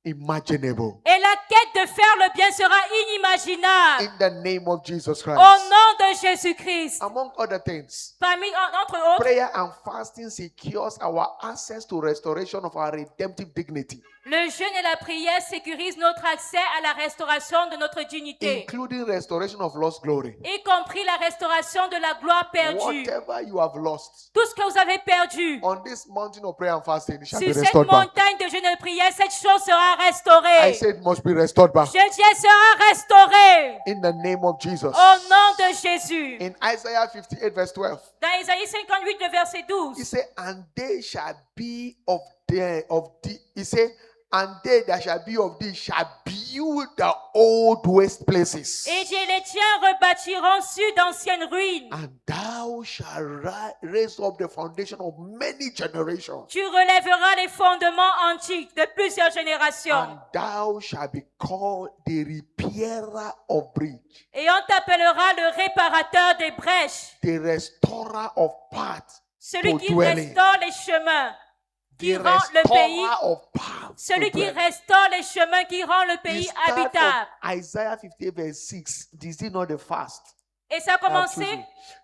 unimaginable. Et la quête de faire le bien sera inimaginable. In the name of Jesus Au Christ. nom de Jésus-Christ. Among other things, Entre autres, prayer and fasting secures our access to restoration of our redemptive dignity, le jeûne et la prière sécurisent notre accès à la restauration de notre dignité, including restoration of lost glory. y compris la restauration de la gloire perdue. Whatever you have lost Tout ce que vous avez perdu on this mountain of prayer and fasting, it shall be sur cette restored back. montagne de jeûne et de prière, cette chose sera I restaurée. said it must be restored back. Je dis, elle sera restaurée. In the name of Jesus. Au nom de Jésus. In Isaiah 58 verse 12, Dans Ésaïe 58, le verset he 12. said, and they shall be of the, he said, and they that shall be of thee shall build the old waste places. Et dit, les tiens rebâtiront sur d'anciennes ruines. And thou shalt raise up the foundation of many generations. Tu relèveras les fondements antiques de plusieurs générations. And thou shalt be called the repairer of breach, Et on t'appellera le réparateur des brèches, the restorer of paths, celui to qui dwelling. restaure les chemins, qui the rend le pays, restorer of paths. celui to qui dwelling. restaure les chemins, qui rend le The pays start of habitable. Isaiah 58 verse 6. Is it not the fast? Et ça a commencé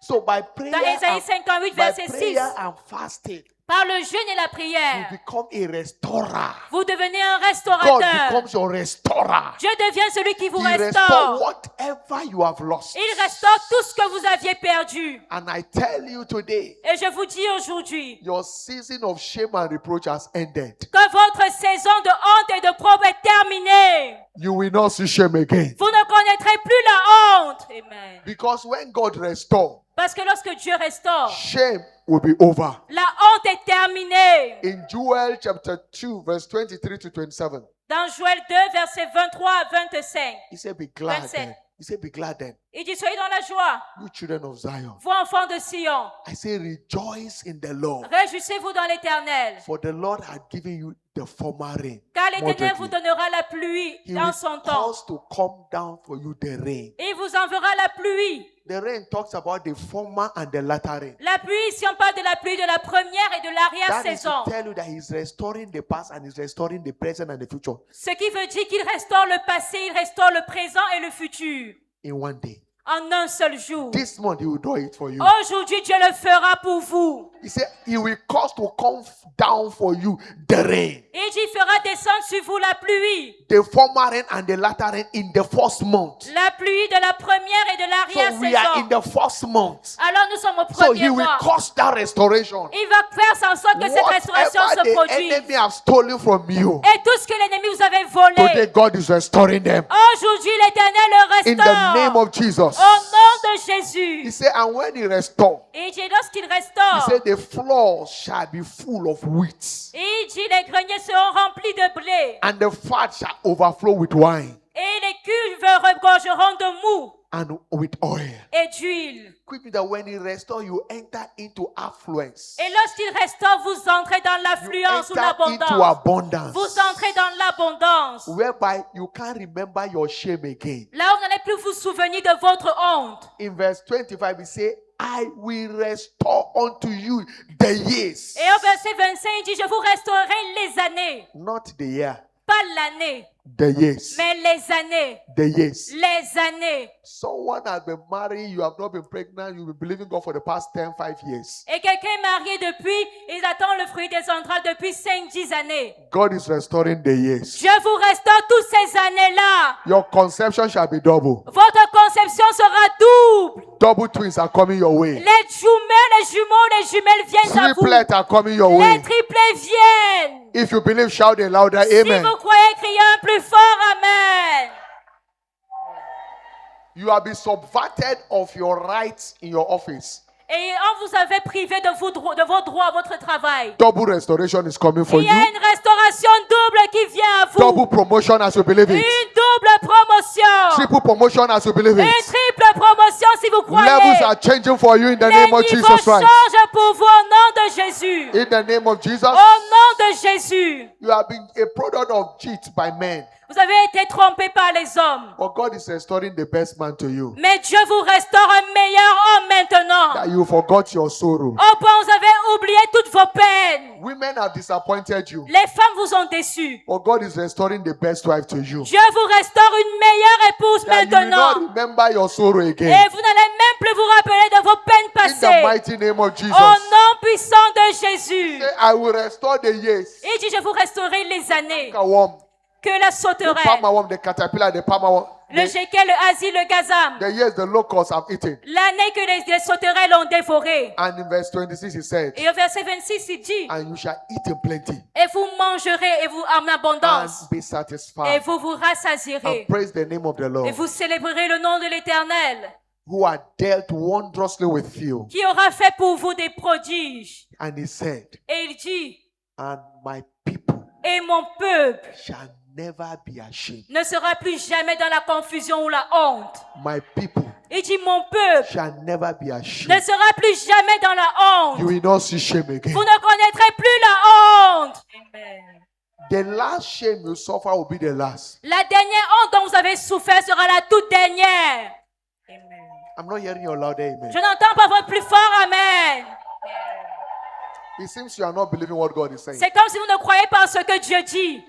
So by prayer, dans Ésaïe and, 58, by verset 6. prayer and fasting, Par le jeûne et la you prière, become a restorer. vous devenez un God restaurateur. becomes your restorer. Dieu devient celui qui vous He restores restaure. whatever you have lost. Il restaure tout ce que vous aviez perdu. And I tell you today, Et je vous dis aujourd'hui your season of shame and reproach has ended. que votre saison de honte et de probe est terminée. You will not see shame again. Vous ne connaîtrez plus la honte. Amen. Because when God restores, Parce que lorsque Dieu restaure, shame will be over. la honte est terminée. In Joel chapter 2, verse 23 to 27, Dans Joël 2, versets 23 à 25, he said, be glad 27. then. He said, be glad then, il dit, soyez dans la joie, you children of Zion. vous enfants de Sion. I say, rejoice in the Lord. Réjouissez-vous dans l'Éternel. For the Lord had given you the former rain. Car l'Éternel vous moderately. donnera la pluie He dans will son temps. cause to come down for you the rain. Et il vous enverra la pluie. The rain talks about the former and the latter rain. La pluie, si on parle de la pluie de la première et de That is l'arrière-saison. to tell you that he's restoring the past and he's restoring the present and the future Ce qui veut dire qu'il restaure le passé, il restaure le présent et le futur. in one day. En un seul jour. This month he will do it for you. Aujourd'hui, Dieu le fera pour vous. He said he will cause to come down for you the rain. Et il fera descendre sur vous la pluie. The former rain and the latter rain in the first month. La pluie de la première et de So we are in l'arrière-saison. the first month. Alors nous sommes au So he premier will mois. cause that restoration. Il va faire en sorte que cette restauration Whatever se the produise. enemy has stolen from you, Et tout ce que l'ennemi vous avait volé. today God is restoring them. Aujourd'hui, l'Éternel le In the name restaure. of Jesus. Au nom de He Jésus. said, and when he restores, Et il dit, lorsqu'il he restaure, said, the floors shall be full of wheat, et il dit, les greniers seront remplis de blé. and the fat shall overflow with wine Et les cuves regorgeront de mou and with oil. et d'huile. Quickly that when he restores, you enter into affluence. Et lorsqu'il restaure, vous entrez dans You l'affluence ou enter into l'abondance. abundance, Vous entrez dans l'abondance. whereby you can't remember your shame again. Là où vous n'allez plus vous souvenir de votre honte. In verse 25, he said, I will restore unto you the years. Et au verset 25, il dit, je vous restaurerai les années. Not the year, Pas l'année, the years. mais les années. The years. Les années. Someone has been married, you have not been pregnant, you've been believing God for the past 5 years. Et quelqu'un est marié depuis, ils attendent le fruit des entrailles depuis 5-10 années. God is restoring the years. Je vous restaure toutes ces années-là. Your conception shall be double. Votre conception sera double. Double twins are coming your way. Les jumelles viennent à vous. Triplets are coming your Les way. triplets viennent. If you believe, shout it louder. Si Amen. vous croyez, criez un plus fort Amen. You have been subverted of your rights in your office. Et on vous avait privé de vos droits à votre travail. Double restoration is coming for Il y a you. une restauration double qui vient à vous. Double promotion as you believe it. Une double promotion. Triple promotion as you believe Une it. triple promotion si vous croyez. Levels are changing for you in the Les name of niveaux Jesus Christ. changent pour vous au nom de Jésus. In the name of Jesus, Au nom de Jésus. you have been a product of cheat by men. Vous avez été trompé par les hommes. But God is restoring the best man to you. Mais Dieu vous restaure un meilleur homme maintenant. That you forgot your sorrow. Au point où vous avez oublié toutes vos peines. Women have disappointed you. Les femmes vous ont déçu. But God is restoring the best wife to you. Dieu vous restaure une meilleure épouse That you will maintenant. not remember your sorrow Et again. vous n'allez même plus vous rappeler de vos peines In the passées. mighty name of Jesus. Au nom puissant de Jésus. Say, I will restore the years. Il dit, je vous restaurerai les années The worm, que la the sauterelle, palmer worm, the caterpillar, the palmer worm. le jequel, le asile, le gazam. The years the locusts have eaten. L'année que les sauterelles ont dévoré. And in verse 26 he said, Et au verset 26, il dit, and you shall eat in plenty et vous mangerez et vous en abondance. and be Et satisfied. vous vous rassasierez. And praise the name of the Et Lord, vous célébrerez le nom de l'Éternel, who had dealt wondrously with you. qui aura fait pour vous des prodiges. And he said, Et il dit, and my people et mon peuple shall never be ashamed. ne sera plus jamais dans la confusion ou la honte. My people Il dit, mon peuple shall never be ne ashamed. sera plus jamais dans la honte. You will not see shame again. Vous ne connaîtrez plus la honte. The last shame you suffer will be the last. La dernière honte dont vous avez souffert sera la toute dernière. I'm not hearing your loud amen. Je n'entends pas votre plus fort Amen. It seems you are not believing what God is saying. C'est comme si vous ne croyez pas en ce que Dieu dit.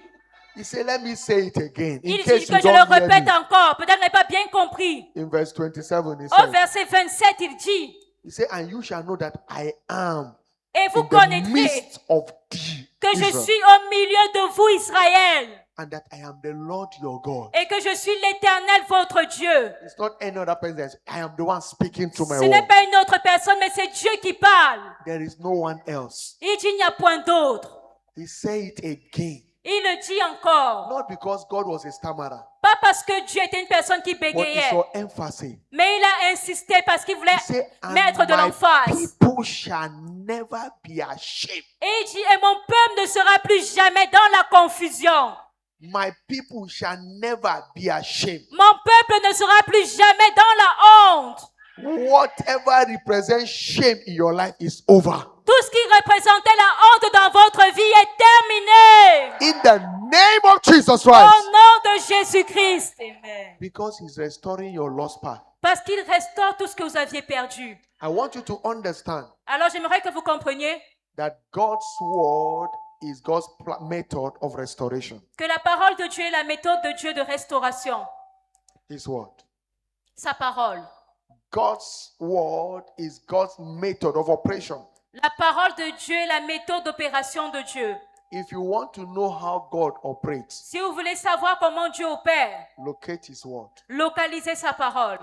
He said, let me say it again. In Il dit case que you je le don't hear répète me. encore. Peut-être que vous n'avez pas bien compris. In verse 27, he Au said, verset 27, il dit, he said, and you shall know that I am et vous in the connaîtrez midst of thee, que je Israel, suis au milieu de vous, Israël, and that I am the Lord your God. et que je suis l'Éternel, votre Dieu. It's not any other person. I am the one speaking through my Ce n'est word. pas une autre personne, mais c'est Dieu qui parle. There is no one else. Il dit, il n'y a point d'autre. He said it again. Il le dit encore. Not because God was a stammerer, Pas parce que Dieu était une personne qui but it's bégayait, for emphasis. mais il a insisté parce qu'il voulait He said, mettre de and my l'emphase. people shall never be ashamed. Et il dit, et mon peuple ne sera plus jamais dans la confusion. My people shall never be ashamed. Mon peuple ne sera plus jamais dans la honte. Whatever represents shame in your life is over. Tout ce qui représentait la honte dans votre vie est terminé. In the name of Jesus Au Christ. nom de Jésus-Christ. Amen. Because he's restoring your lost path. Parce qu'il restaure tout ce que vous aviez perdu. I want you to understand Alors j'aimerais que vous compreniez that God's word is God's method of restoration. que la parole de Dieu est la méthode de Dieu de restauration. His word. Sa parole. God's word is God's method of operation. La parole de Dieu est la méthode d'opération de Dieu. If you want to know how God operates, Si vous voulez savoir comment Dieu opère, locate his word. localisez sa parole.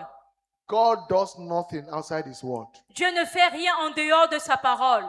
God does nothing outside his word. Dieu ne fait rien en dehors de sa parole.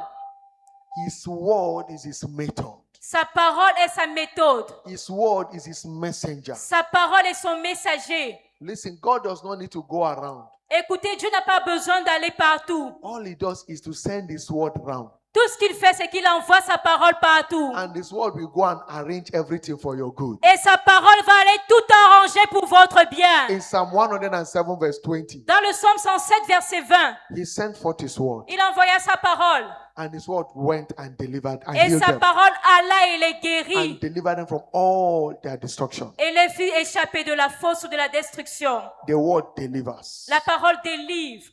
His word is his method. Sa parole est sa méthode. His word is his messenger. Sa parole est son messager. Listen, God does not need to go around. Écoutez, Dieu n'a pas besoin d'aller partout. All he does is to send his word around. Tout ce qu'il fait, c'est qu'il envoie sa parole partout. And his word will go and arrange everything for your good. Et sa parole va aller tout arranger pour votre bien. In Psalm 107 verse 20, Dans le psaume 107, verset 20, he sent forth his word. il envoya sa parole. And his word went and delivered and Et healed sa them. parole alla et les And guérit. delivered them from all their destruction. Et les fit échapper de la fosse ou de la destruction. The word delivers. La parole délivre.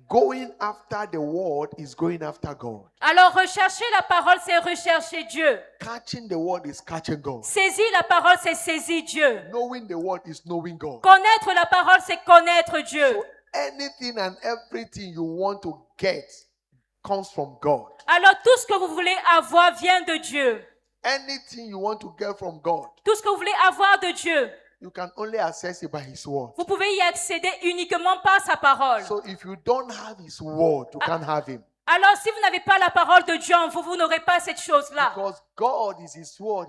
Going after the word is going after God. Alors rechercher la parole, c'est rechercher Dieu. Catching the word is catching God. Saisir la parole, c'est saisir Dieu. Knowing the word is knowing God. Connaître la parole, c'est connaître Dieu. So anything and everything you want to get comes from God. Alors tout ce que vous voulez avoir vient de Dieu. Anything you want to get from God, Tout ce que vous voulez avoir de Dieu, you can only access it by his word. vous pouvez y accéder uniquement par sa parole. So if you don't have his word, you can't have him. Alors si vous n'avez pas la parole de Dieu en vous, vous n'aurez pas cette chose-là. Because God is his word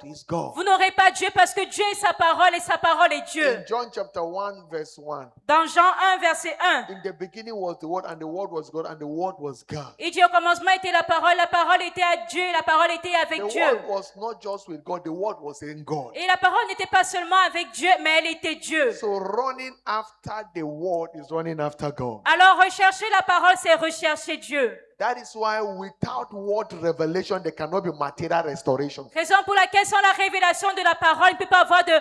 is God. Vous n'aurez pas Dieu parce que Dieu est sa parole et sa parole est Dieu. In John chapter 1 verse 1, Dans Jean 1, verset 1, in the beginning was the word and the word was God and the word was God. il dit au commencement était la parole était à Dieu, et la parole était avec The Dieu. word was not just with God, the word was in God. Et la parole n'était pas seulement avec Dieu, mais elle était Dieu. So running after the word is running after God. Alors rechercher la parole, c'est rechercher Dieu. That is why without word revelation, there cannot be material restoration. Raison pour laquelle sans la révélation de la parole, il ne peut pas avoir de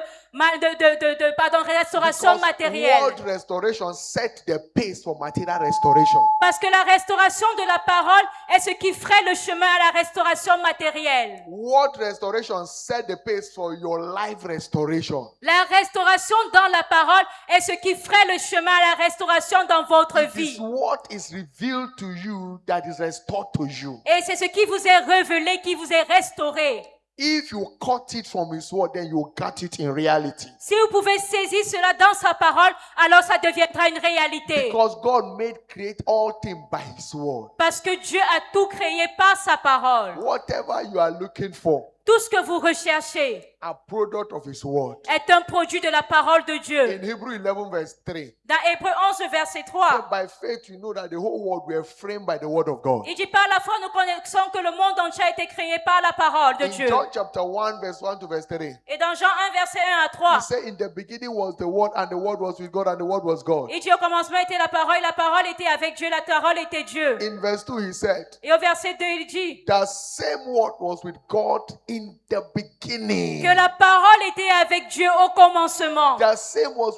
restauration Because matérielle. word restoration set the pace for material restoration. Parce que la restauration de la parole est ce qui ferait le chemin à la restauration matérielle. Word restoration set the pace for your life restoration. La restauration dans la parole est ce qui ferait le chemin à la restauration dans votre It is vie. what is revealed to you that is restored to you. Et c'est ce qui vous est révélé, qui vous est restauré. If you cut it from his word, then you got it in reality. Si vous pouvez saisir cela dans sa parole, alors ça deviendra une réalité. Because God create all things by his word. Parce que Dieu a tout créé par sa parole. Whatever you are looking for, Tout ce que vous recherchez a product of his word. est un produit de la parole de Dieu. In Hebrew 11 verse 3, Dans Hébreux 11, verset 3, by faith you know that the whole world were framed by the word of God. il dit par la foi nous connaissons que le monde entier a été créé par la parole de In Dieu. John chapter 1 verse 1 to verse 3, Et dans Jean 1, verset 1 à 3, he said in the beginning was the word and the word was with God and the word was God. il dit au commencement était la parole était avec Dieu, la parole était Dieu. In verse 2 he said, Et au verset 2, il dit the same word was with God in the beginning. que la parole était avec Dieu au commencement. The same was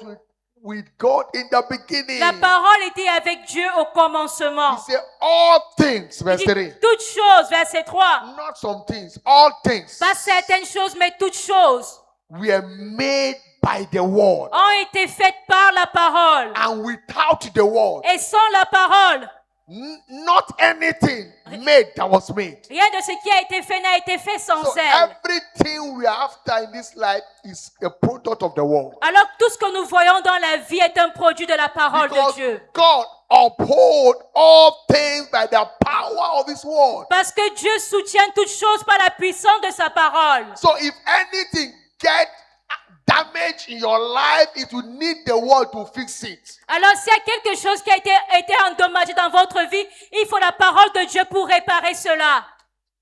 with God in the beginning. La parole était avec Dieu au commencement. He said all things, Il verse dit 3. toutes choses, verset 3. Not some things, all things Pas certaines choses, mais toutes choses were made by the word. ont été faites par la parole. And without the word, Et sans la parole, not anything made that was made. rien de ce qui a été fait n'a été fait sans So elle. everything we are after in this life is a product of the word. Alors tout ce que nous voyons dans la vie est un produit de la parole de Because Dieu. God uphold all things by the power of his word. Parce que Dieu soutient toutes choses par la puissance de sa parole. So if anything get damage in your life, it will need the word to fix it. Alors s'il y a quelque chose qui a été endommagé dans votre vie, il faut la parole de Dieu pour réparer cela.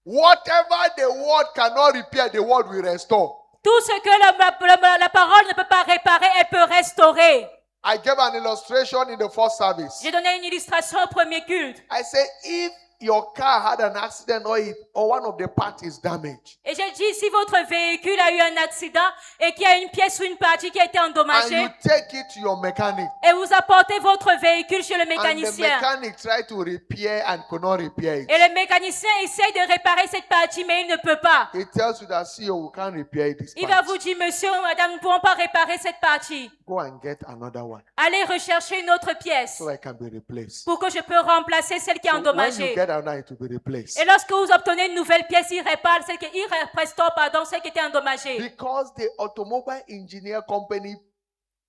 Whatever the word cannot repair, the word will restore. Tout ce que la parole ne peut pas réparer, elle peut restaurer. I gave an illustration in the first service. J'ai donné une illustration au premier culte. I said, if your car had an accident or one of the parts is damaged, Et j'ai dit, si votre véhicule a eu un accident et qu'il y a une pièce ou une partie qui a été and endommagée, you take it to your mechanic, et vous apportez votre véhicule chez le and the mécanicien, mechanic try to repair and could not repair it, et le mécanicien essaye de réparer cette partie, mais il ne peut pas. he tells you that, see, we can't repair this Il va part. vous dire, monsieur ou madame, nous ne pouvons pas réparer cette partie. Go and get another one Allez rechercher une autre pièce so it can be replaced. pour que je peux remplacer celle qui est So when you endommagée. get another, it will be replaced. Et lorsque vous obtenez une nouvelle pièce, il répare restaure, celle qui était endommagée. Because the automobile engineer company,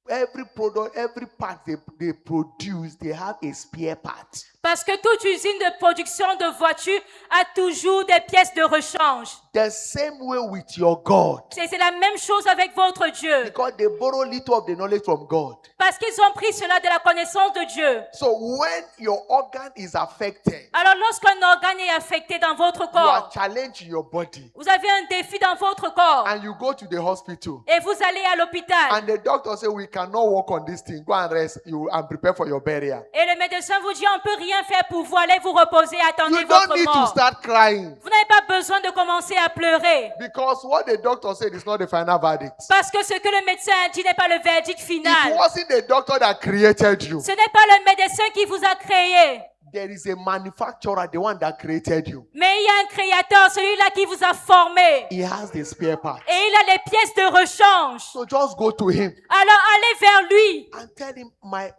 every product, every part they produce, they have a spare part. Parce que toute usine de production de voitures a toujours des pièces de rechange. The same way with your God. C'est la même chose avec votre Dieu. Because they borrow little of the knowledge from God. Parce qu'ils ont pris cela de la connaissance de Dieu. So when your organ is affected, Alors lorsqu'un organe est affecté dans votre you are corps, challenged in your body, vous avez un défi dans votre corps and you go to the hospital, et vous allez à l'hôpital. and the doctor say, we cannot work on this thing. Go and rest you and prepare for your burial. Et le médecin vous dit, on ne peut rien faire pour vous, allez vous reposer, attendez You don't votre need to mort. start crying, Vous n'avez pas besoin de commencer à pleurer. because what the doctor said is not the final verdict. Parce que ce que le médecin a dit n'est pas le verdict It final. wasn't the doctor that created you. Ce n'est pas le médecin qui vous a créé. There is a manufacturer, the one that created you. Mais il y a un créateur, celui-là qui vous a formé. He has the spare part. Et il a les pièces de rechange. So just go to him Alors allez vers lui and tell him, my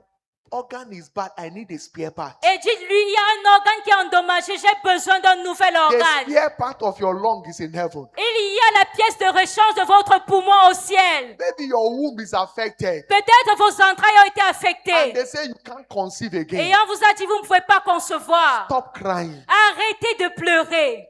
organ is bad. I need a spare part. et dites-lui, il y a un organe qui est endommagé, j'ai besoin d'un nouvel The organe. spare part of your lung is in heaven. Il y a la pièce de rechange de votre poumon au ciel. Maybe your womb is affected, Peut-être vos entrailles ont été and affectées. they say you can't conceive Et again. on vous a dit, vous ne pouvez pas concevoir. Stop crying. Arrêtez de pleurer.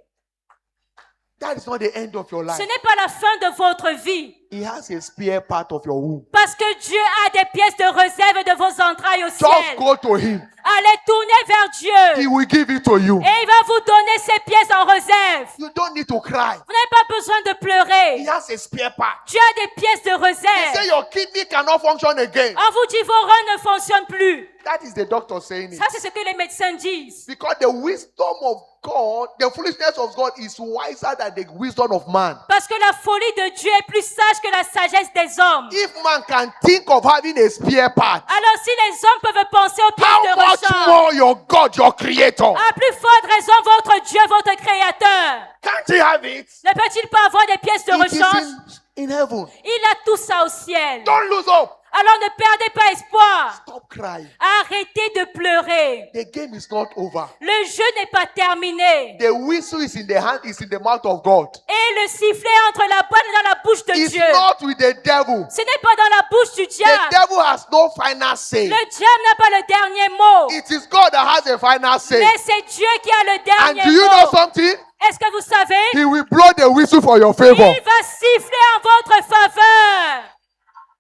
That is not the end of your Ce life. n'est pas la fin de votre vie. He has a spare part of your womb. Parce que Dieu a des pièces de réserve de vos entrailles au Just ciel. go to him. Allez tourner vers He Dieu. will give it to you. Et il va vous donner ces pièces en réserve. You don't need to cry. Vous n'avez pas besoin de He pleurer. has a spare part. Dieu a des pièces de They say réserve. your kidney cannot function again. On vous dit vos reins ne fonctionnent plus. That is the doctor saying it. Ça, c'est ce que les médecins disent. Because the wisdom of God, the foolishness of God is wiser than the wisdom of man. Parce que la folie de Dieu est plus sage que la sagesse des hommes. If man can think of having a spare part, Alors si les hommes peuvent penser aux pièces how de much rechange, more your God, your creator? à plus forte raison votre Dieu, votre créateur, Can't he have it? ne peut-il pas avoir des pièces de It is rechange? in heaven. Il a tout ça au ciel. Don't lose hope. Alors ne perdez pas espoir. Stop crying. Arrêtez de pleurer. The game is not over. Le jeu n'est pas terminé. The whistle is in the hand, is in the mouth of God. Et le sifflet entre la bonne et dans la bouche de It's Dieu. not with the devil. Ce n'est pas dans la bouche du The diable. devil has no final say. Le diable n'a pas le dernier mot. It is God that has a final say. Mais c'est Dieu qui a le And dernier do you know mot. something? Est-ce que vous savez? He will blow the whistle for your favor. Il va siffler en votre faveur.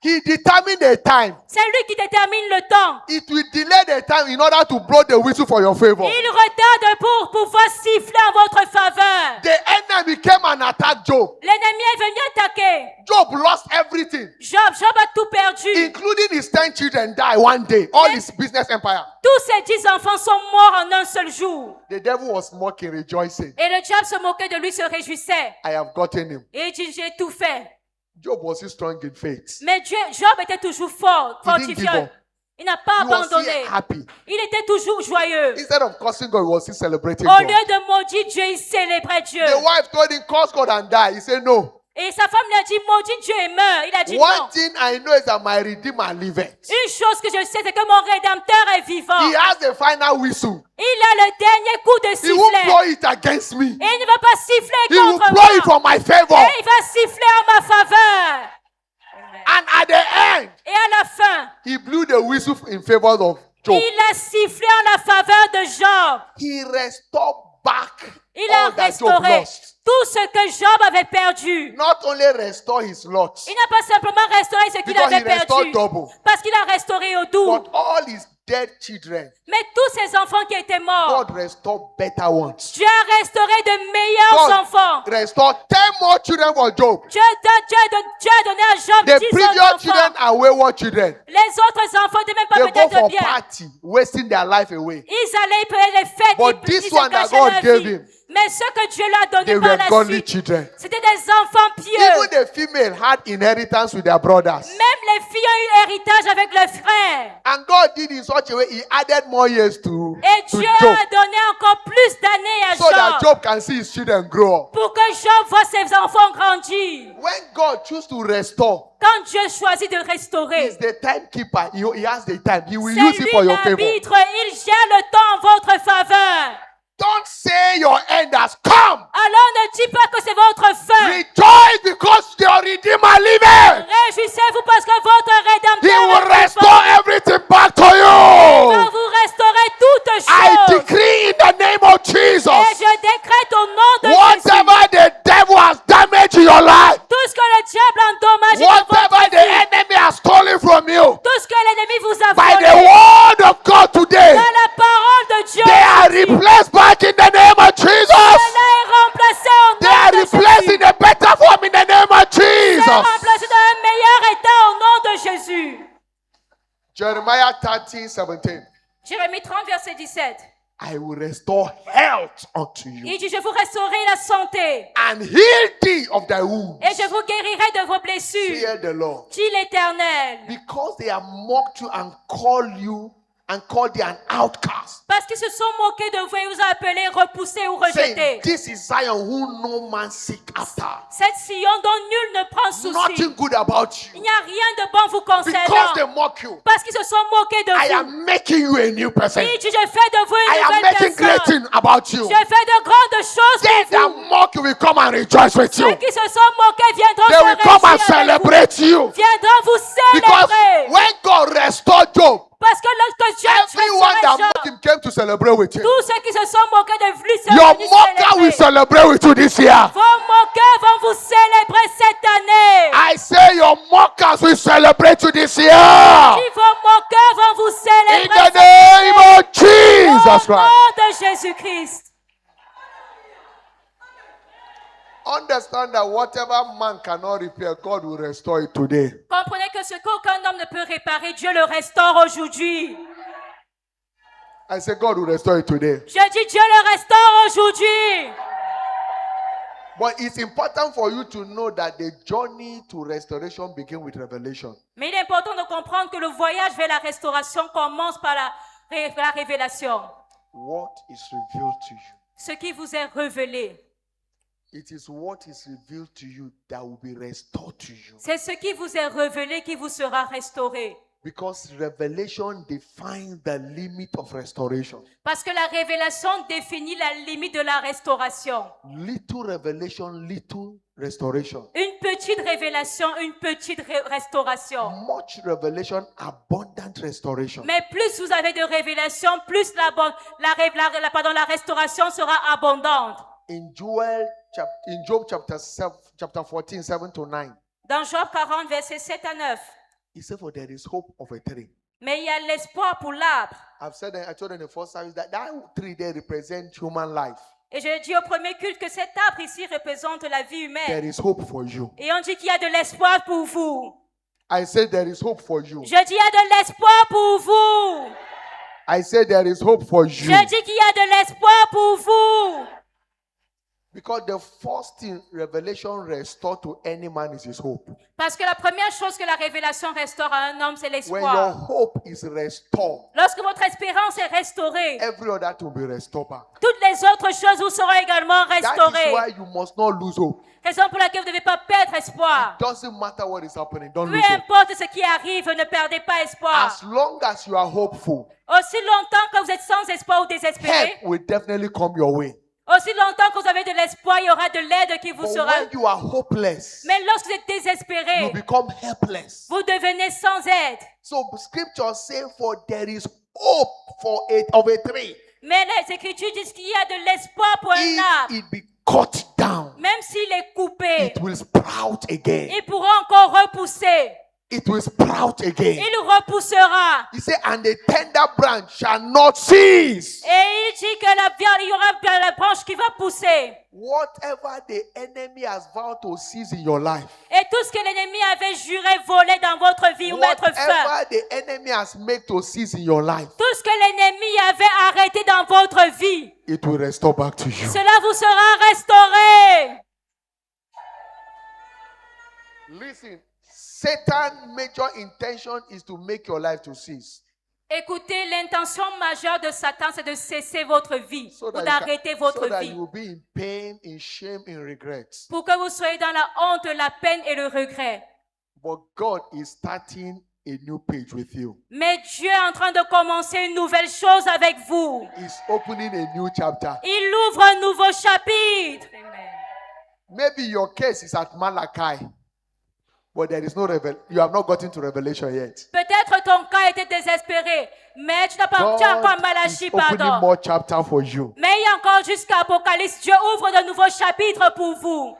He determined the time. C'est lui qui détermine le temps. It will delay the time in order to blow the whistle for your favor. Il retarde pour pouvoir siffler en votre faveur. The enemy came and attacked Job. L'ennemi est venu attaquer. Job lost everything, Job a tout perdu. including his 10 children die one day. All his business empire. Tous ses 10 enfants sont morts en un seul jour. The devil was mocking, rejoicing. Et le diable se moquait de lui, se réjouissait. I have gotten him. Et il dit, j'ai tout fait. Job was still strong in faith. Mais Job était toujours fort, He didn't give fortifié. up. Il n'a pas He was abandonné. still happy. Il était toujours joyeux. Instead of cursing God, he was still celebrating Au God. lieu de maudire Dieu, il célébrait Dieu. The wife told him, curse God and die. He said, no. Et sa femme lui a dit, maudit Dieu et meurt. Il a dit One non. thing I know is that my Redeemer liveth. Une chose que je sais, c'est que mon Rédempteur est vivant. He has the final whistle. Il a le dernier coup de He won't blow sifflet. it against me. Et il ne va pas siffler He will contre blow it moi. for my favor. Et il va siffler en ma faveur. And at the end, Et à la fin, he blew the whistle in favor of Job. il a sifflé en la faveur de Job. He restored back Il a all that Job restauré lost. tout ce que Job avait perdu. Not only restore his lots, Il n'a pas simplement restauré ce qu'il because he avait restored perdu, double, parce qu'il a restauré au double. but all his dead children, Mais tous ces enfants qui étaient morts, God restore better ones. Dieu a restauré de meilleurs God enfants. restore 10 more children for Job. Dieu a donné à Job The 10 previous autres children enfants. are wayward children. Les autres enfants n'étaient même They pas go peut-être for bien. party, wasting their life away. Ils allaient, ils prenaient les fêtes, But ils this se one that gâchaient God leur gave vie. him, Mais ce que Dieu lui a they donné par were la godly suite, children. c'était des enfants pieux. Even the female had inheritance with their brothers. Même les filles ont eu héritage avec leurs frères. And God did in such a way, He added more years to Et Dieu Job, a donné encore plus d'années à so that Job Job can see his children grow up. pour que Job voit ses enfants grandir. When God chooses to restore, Quand Dieu choisit de restaurer, He's the timekeeper. He has the time. He will c'est use it for lui your favor. l'arbitre. Il gère le temps en votre faveur. Don't say your end has come. Alors ne dis pas que c'est votre fin. Rejoice because your Redeemer liveth. Réjouissez-vous parce que votre He Rédempteur will est restore vivant. everything back to Il va you. vous restaurer toutes I choses. decree in the name of Et Jesus, je décrète au nom de Jésus, whatever the devil has damaged in your life, tout ce que le diable endommage dans whatever votre the vie, enemy has stolen from you, tout ce que l'ennemi vous a by the volé, word of God today, dans la parole de Dieu, they are replaced back in the name of Jesus. cela est remplacé au They are nom de replaced Jésus. in a better form in the name of C'est Jesus. remplacé dans un meilleur état au nom de Jésus. Jeremiah 13:17. Jérémie 30, verset 17. I will restore health unto you Il dit, je vous restaurerai la santé and heal thee of thy wounds. et je vous guérirai de vos blessures, Fear the Lord. dit l'Éternel. Because they have mocked you and called you and called thee an outcast. Parce qu'ils se sont moqués de vous et vous ont appelé repoussé ou Saying, rejeté. this is Zion who no man seek after. Cette Sion dont nul ne prend souci. Nothing good about Il you. n'y a rien de bon vous Because they concernant. mock you. Parce qu'ils se sont moqués de I vous. am making you a new person. Il dit, je fais de vous I une am nouvelle making great personne. things about you. Je fais de grandes choses They pour that vous. mock you will come and rejoice with you. Ceux qui se sont moqués viendront They will se come and réjouir avec vous. celebrate you. Viendront vous Because célébrer. when God restored Job, Parce que lorsque Dieu everyone that restaurait Job, mocked him came to celebrate with him. tous ceux qui se sont moqués de lui sont Your venus mocker will célébrer. celebrate with you this year. Vos moqueurs vont vous célébrer cette année. I say your mockers will celebrate you this year. Si vos moqueurs vont vous In célébrer the cette année. name of Jesus Au Christ. nom de Jésus-Christ. Understand that whatever man cannot repair, God will restore it today. Comprenez que ce qu'aucun homme ne peut réparer, Dieu le restaure aujourd'hui. I say God will restore it today. Je dis Dieu le restaure aujourd'hui. But it's important for you to know that the journey to restoration begins with revelation. Mais il est important de comprendre que le voyage vers la restauration commence par la révélation. What is revealed to you? Ce qui vous est révélé. It is what is revealed to you that will be restored to you. C'est ce qui vous est révélé qui vous sera restauré. Because revelation defines the limit of restoration. Parce que la révélation définit la limite de la restauration. Little revelation, little restoration. Une petite révélation, une petite restauration. Much revelation, abundant restoration. Mais plus vous avez de révélation, plus la restauration sera abondante. In Job chapter 14, 7 to 9, Dans Job 40, versets 7 à 9. he said, for there is hope of a tree. Mais il y a l'espoir pour l'arbre. I told in the first service that tree there represents human life. Et je dis au premier culte que cet arbre ici représente la vie There humaine. is hope for you. Et on dit qu'il y a de l'espoir pour vous. I said there is hope for you. Je dis il y a de l'espoir pour vous. I said there is hope for you. Je dis qu'il y a de l'espoir pour vous. Because the first thing revelation restore to any man is his hope. Parce que la première chose que la révélation restaure à un homme, c'est When your l'espoir. hope is restored, Lorsque votre espérance est restaurée, every other thing will be restored back. toutes les autres choses vous seront également That is restaurées. why you must not lose hope. Raison pour laquelle vous ne devez pas perdre espoir. Doesn't matter what is happening, don't Peu lose hope. importe ce qui arrive, ne perdez pas espoir. As long as you are hopeful, Aussi longtemps que vous êtes sans espoir ou help désespéré, will definitely come your way. aussi longtemps que vous avez de l'espoir, il y aura de l'aide qui vous But sera. when you are hopeless, Mais lorsque vous êtes you désespéré, become helpless. vous devenez sans aide. So scripture say, for there is hope of a tree. Mais les Écritures disent qu'il y a de l'espoir pour un If arbre. it be cut down, Même s'il est coupé, it will sprout again. il pourra encore repousser. it will sprout again. Il repoussera. He said, and the tender branch shall not cease. Et il dit que il y aura bien la branche qui va pousser. Whatever the enemy has vowed to seize in your life, Et tout ce que l'ennemi avait juré voler dans votre vie ou mettre fin. whatever the enemy has made to seize in your life, Tout ce que l'ennemi avait arrêté dans votre vie, it will restore back to you. cela vous sera restauré. Listen, Satan's major intention is to make your life to cease. Écoutez, l'intention majeure de Satan, c'est de cesser votre vie So ou that, d'arrêter so votre that vie. you will be in pain, in shame, in regret. Pour que vous soyez dans la honte, la peine et le regret. But God is starting a new page with you. Mais Dieu est en train de commencer une nouvelle chose avec vous. He's opening a new chapter. Il ouvre un nouveau chapitre. Maybe your case is at Malachi, but there is no you have not gotten to Revelation yet. Peut-être ton cas était désespéré, mais tu n'as pas tu as encore God is Malachie, opening pardon. more chapter for you. Mais il y a encore jusqu'à Apocalypse. Dieu ouvre de nouveaux chapitres pour vous.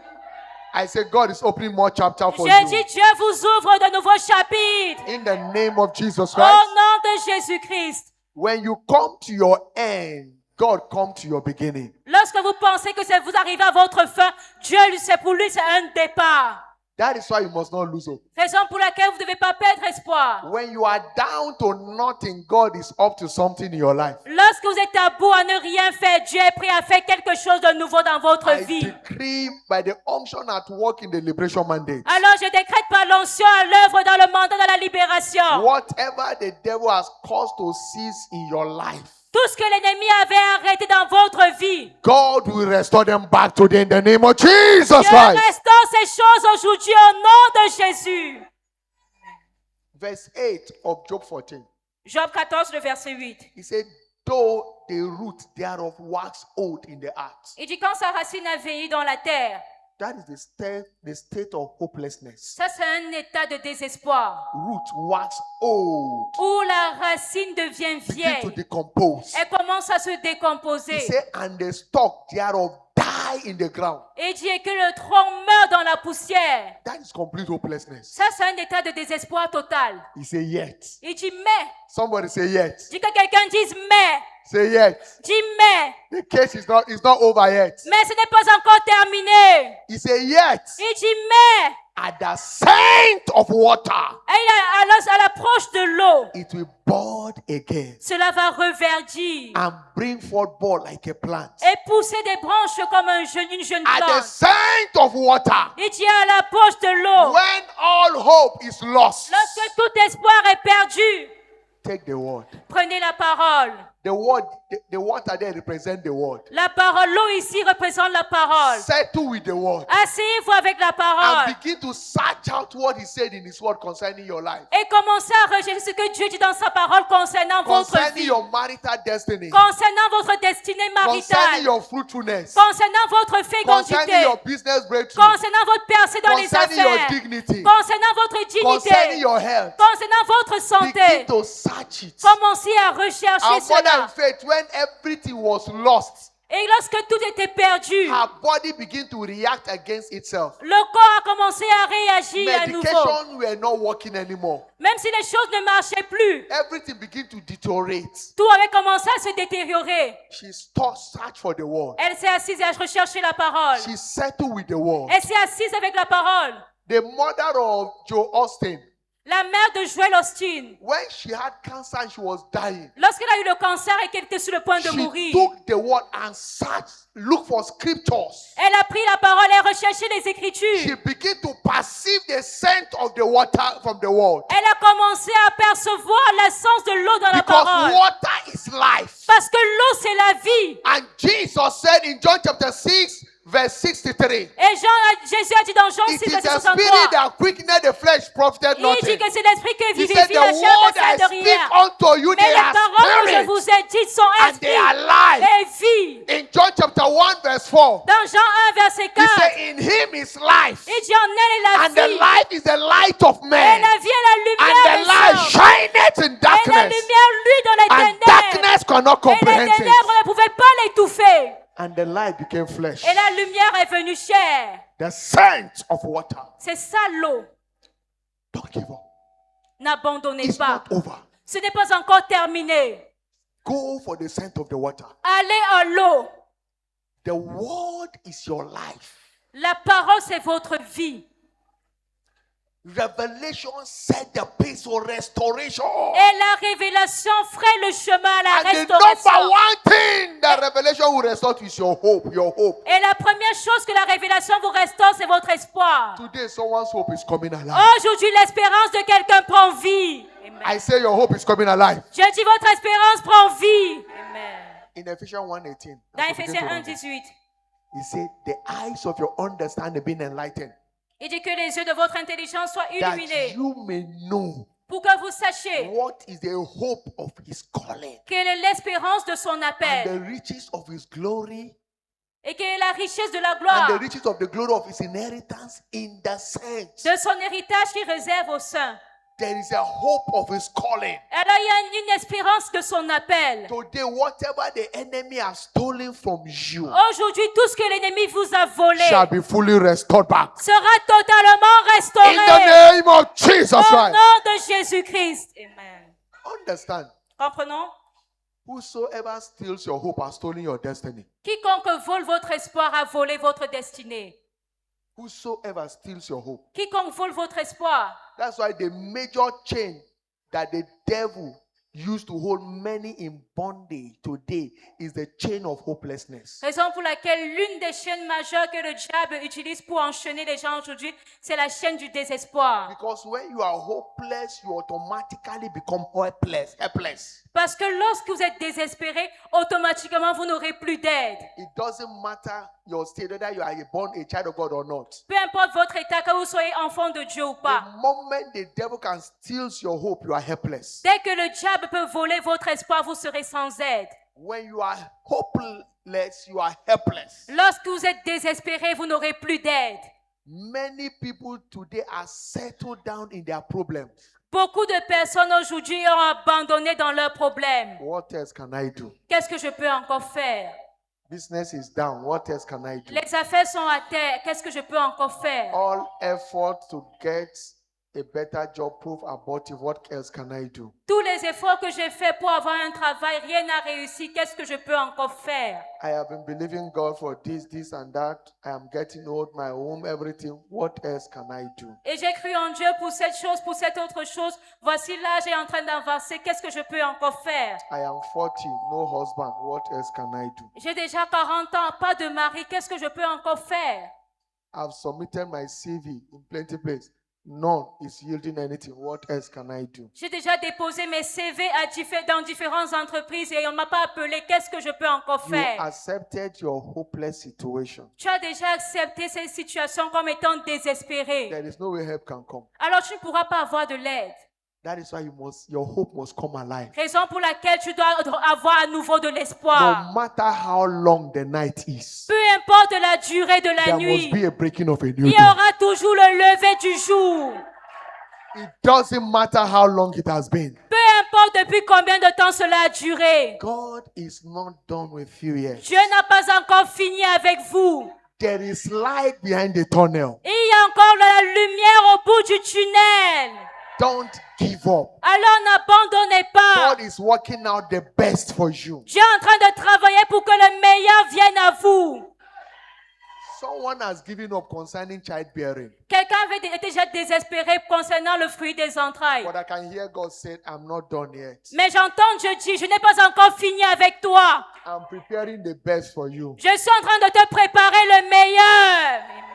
I say God is opening more chapter for J'ai you. dit, Dieu vous ouvre de nouveaux chapitres. In the name of Jesus Au Christ. nom de Jésus-Christ. When you come to your end, God come to your beginning. Lorsque vous pensez que vous arrivez à votre fin, Dieu, c'est pour lui, c'est un départ. That is why you must not lose hope. Raison pour laquelle vous ne devez pas perdre espoir. When you are down to nothing, God is up to something in your life. Lorsque vous êtes à bout à ne rien faire, Dieu est prêt à faire quelque chose de nouveau dans votre I vie. decree by the unction at work in the liberation mandate. Alors je décrète par l'onction à l'œuvre dans le mandat de la libération. Whatever the devil has caused to cease in your life, Tout ce que l'ennemi avait arrêté dans votre vie, God will restore them back today in the name of Jesus Dieu Christ. restaure ces choses aujourd'hui au nom de Jésus. Verse 8 of Job 14. Job 14, le verset 8. He said, though the root thereof wax old in the earth. Il dit quand sa racine a vieilli dans la terre, That is the state of hopelessness. ça c'est un état de désespoir. Root wax old. Où la racine devient Begin to vieille, decompose. elle commence à se décomposer. He said, and the stalk thereof die in the ground. Et dit que le tronc meurt dans la poussière. That is complete hopelessness. Ça c'est un état de désespoir total. He said, yet. Il dit mais. Somebody say yet. Dit que quelqu'un dise mais. Say yet. Dis mais. The case is not over yet. Mais ce n'est pas encore terminé. He said, yet. Il dit mais. At the scent of water, Et à l'approche de l'eau, it will bud again cela va reverdir and bring forth bud like a plant. et pousser des branches comme une jeune At the plante. scent of water, Il dit à l'approche de l'eau, when all hope is lost, lorsque tout espoir est perdu, take the word. prenez la parole. The word, the water there represent the word. La parole, l'eau ici représente la parole. Settle with the word. Asseyez-vous avec la And parole begin to search out what he said in his word concerning your life. et commencez à rechercher ce que Dieu dit dans sa parole concernant votre Concerning vie, your marital destiny. concernant votre destinée Concerning maritale, your fruitfulness. concernant votre Concerning fécondité, your business breakthrough. concernant votre percée dans les Concerning your affaires, dignity. concernant votre Concerning dignité, your health. concernant votre Begin santé. to search it. Commencez à rechercher Our mother cela. in faith, when everything was lost, Et lorsque tout était perdu, her body began to react against itself. le corps a commencé à réagir à nouveau. Medication were not working anymore. Même si les choses ne marchaient plus, Everything began to deteriorate. tout avait commencé à se détériorer. She searched for the word. Elle s'est assise à rechercher la parole. She settled with the word. Elle s'est assise avec la parole. The mother of Joe Austin, La mère de Joel Austin, when she had cancer and she was dying, lorsqu'elle a eu le cancer et qu'elle était sur le point de she mourir, took the word and searched, looked for scriptures. elle a pris la parole et a recherché les She Écritures. began to perceive the scent of the water from the word. Elle a commencé à percevoir l'essence de l'eau dans la Because parole. water is life. Parce que l'eau, c'est la vie. And Jesus said in John chapter 6, verse 63, Et Jésus a dit dans Jean 6, it is verset the spirit 63, that quickened the flesh, profited il nothing. dit que c'est l'esprit qui He said, vivifie the la chair word ne I sert de speak rien. unto you, Mais they les are paroles que je spirit vous ai dites sont and they esprit are life. et vie. In John chapter 1, verse 4, Dans Jean 1, verset he 4, said, in him is life. il dit en elle est la And the vie. life is the light of Et men. la vie est la And lumière the des light hommes. shineth in Et la darkness. lumière lui dans les And ténèbres. darkness cannot Et les comprehend ténèbres it. ne pouvaient pas l'étouffer. And the light became flesh. Et la lumière est venue chair. The scent of water. C'est ça l'eau. Don't give up. N'abandonnez It's pas. not over. Ce n'est pas encore terminé. Go for the scent of the water. Allez à l'eau. The word is your life. La parole, c'est votre vie. Revelation set the pace for restoration. Et la révélation ferait le chemin à la And the restauration. number one thing that revelation will restore is your hope. Your hope. Et la première chose que la révélation vous restaure, c'est votre espoir. Today, someone's hope is coming alive. Aujourd'hui, l'espérance de quelqu'un prend vie. Amen. I say your hope is coming alive. Je dis votre espérance prend vie. Amen. In Ephesians 1:18. Dans Éphésiens 1:18, He said, the eyes of your understanding being enlightened, il dit que les yeux de votre intelligence soient that illuminés you may know pour que vous sachiez what is the hope of his calling quelle est l'espérance de son and appel the riches of his glory et quelle est la richesse de la and gloire the riches of the glory of his inheritance in the saints. de son héritage qu'il réserve aux saints. There is a hope of his calling. Alors il y a une espérance de son appel. Today, whatever the enemy has stolen from you Aujourd'hui, tout ce que l'ennemi vous a volé shall be fully restored back. sera totalement In restauré the name of Jesus au Christ. nom de Jésus-Christ. Amen. Understand? Comprenons? Whosoever steals your hope has stolen your destiny. Quiconque vole votre espoir a volé votre destinée. Whosoever steals your hope. Quiconque vole votre espoir. That's why the major chain that the devil used to hold many in bondage today is the chain of hopelessness. Raison pour laquelle l'une des chaînes majeures que le diable utilise pour enchaîner les gens aujourd'hui, c'est la chaîne du désespoir. Because when you are hopeless, you automatically become helpless. Parce que lorsque vous êtes désespéré, automatiquement vous n'aurez plus d'aide. It doesn't matter your state, whether you are a child of God or not. Peu importe votre état, que vous soyez enfant de Dieu ou pas. The moment the devil can steal your hope, you are helpless. Dès que le diable peut voler votre espoir, vous serez sans aide. When you are hopeless, you are helpless. Lorsque vous êtes désespéré, vous n'aurez plus d'aide. Many people today are settled down in their problems. Beaucoup de personnes aujourd'hui ont abandonné dans leurs problèmes. What else can I do? Qu'est-ce que je peux encore faire? Business is down. What else can I do? Les affaires sont à terre. Qu'est-ce que je peux encore faire? All effort to get a better job prove abortive. What else can I do? Tous les efforts que j'ai faits pour avoir un travail, rien n'a réussi. Qu'est-ce que je peux encore faire? I have been believing God for this and that. I am getting old, my home, everything. What else can I do? Et j'ai cru en Dieu pour cette chose, pour cette autre chose. Voici l'âge est en train d'avancer. Qu'est-ce que je peux encore faire? I am 40, no husband. What else can I do? J'ai déjà 40 ans, pas de mari. Qu'est-ce que je peux encore faire? I've submitted my CV in plenty places. None is yielding anything. What else can I do? J'ai déjà déposé mes CV dans différentes entreprises et on ne m'a pas appelé. Qu'est-ce que je peux encore You faire? accepted your hopeless situation. Tu as déjà accepté cette situation comme étant désespérée. There is no way help can come. Alors tu ne pourras pas avoir de l'aide. That is why your hope must come alive. Raison pour laquelle tu dois avoir à nouveau de l'espoir. No matter how long the night is, Peu importe la durée de la there nuit, must be a breaking of a new il y dawn. aura toujours le lever du jour. It doesn't matter how long it has been. Peu importe depuis combien de temps cela a duré. God is not done with you yet. Dieu n'a pas encore fini avec vous. There is light behind the tunnel. Il y a encore la lumière au bout du tunnel. Don't give up. Alors n'abandonnez pas. God is working out the best for you. Dieu est en train de travailler pour que le meilleur vienne à vous. Someone has given up concerning childbearing. Quelqu'un avait déjà désespéré concernant le fruit des entrailles. But I can hear God say, I'm not done yet. Mais j'entends Dieu dire, je n'ai pas encore fini avec toi. I'm preparing the best for you. Je suis en train de te préparer le meilleur. Amen.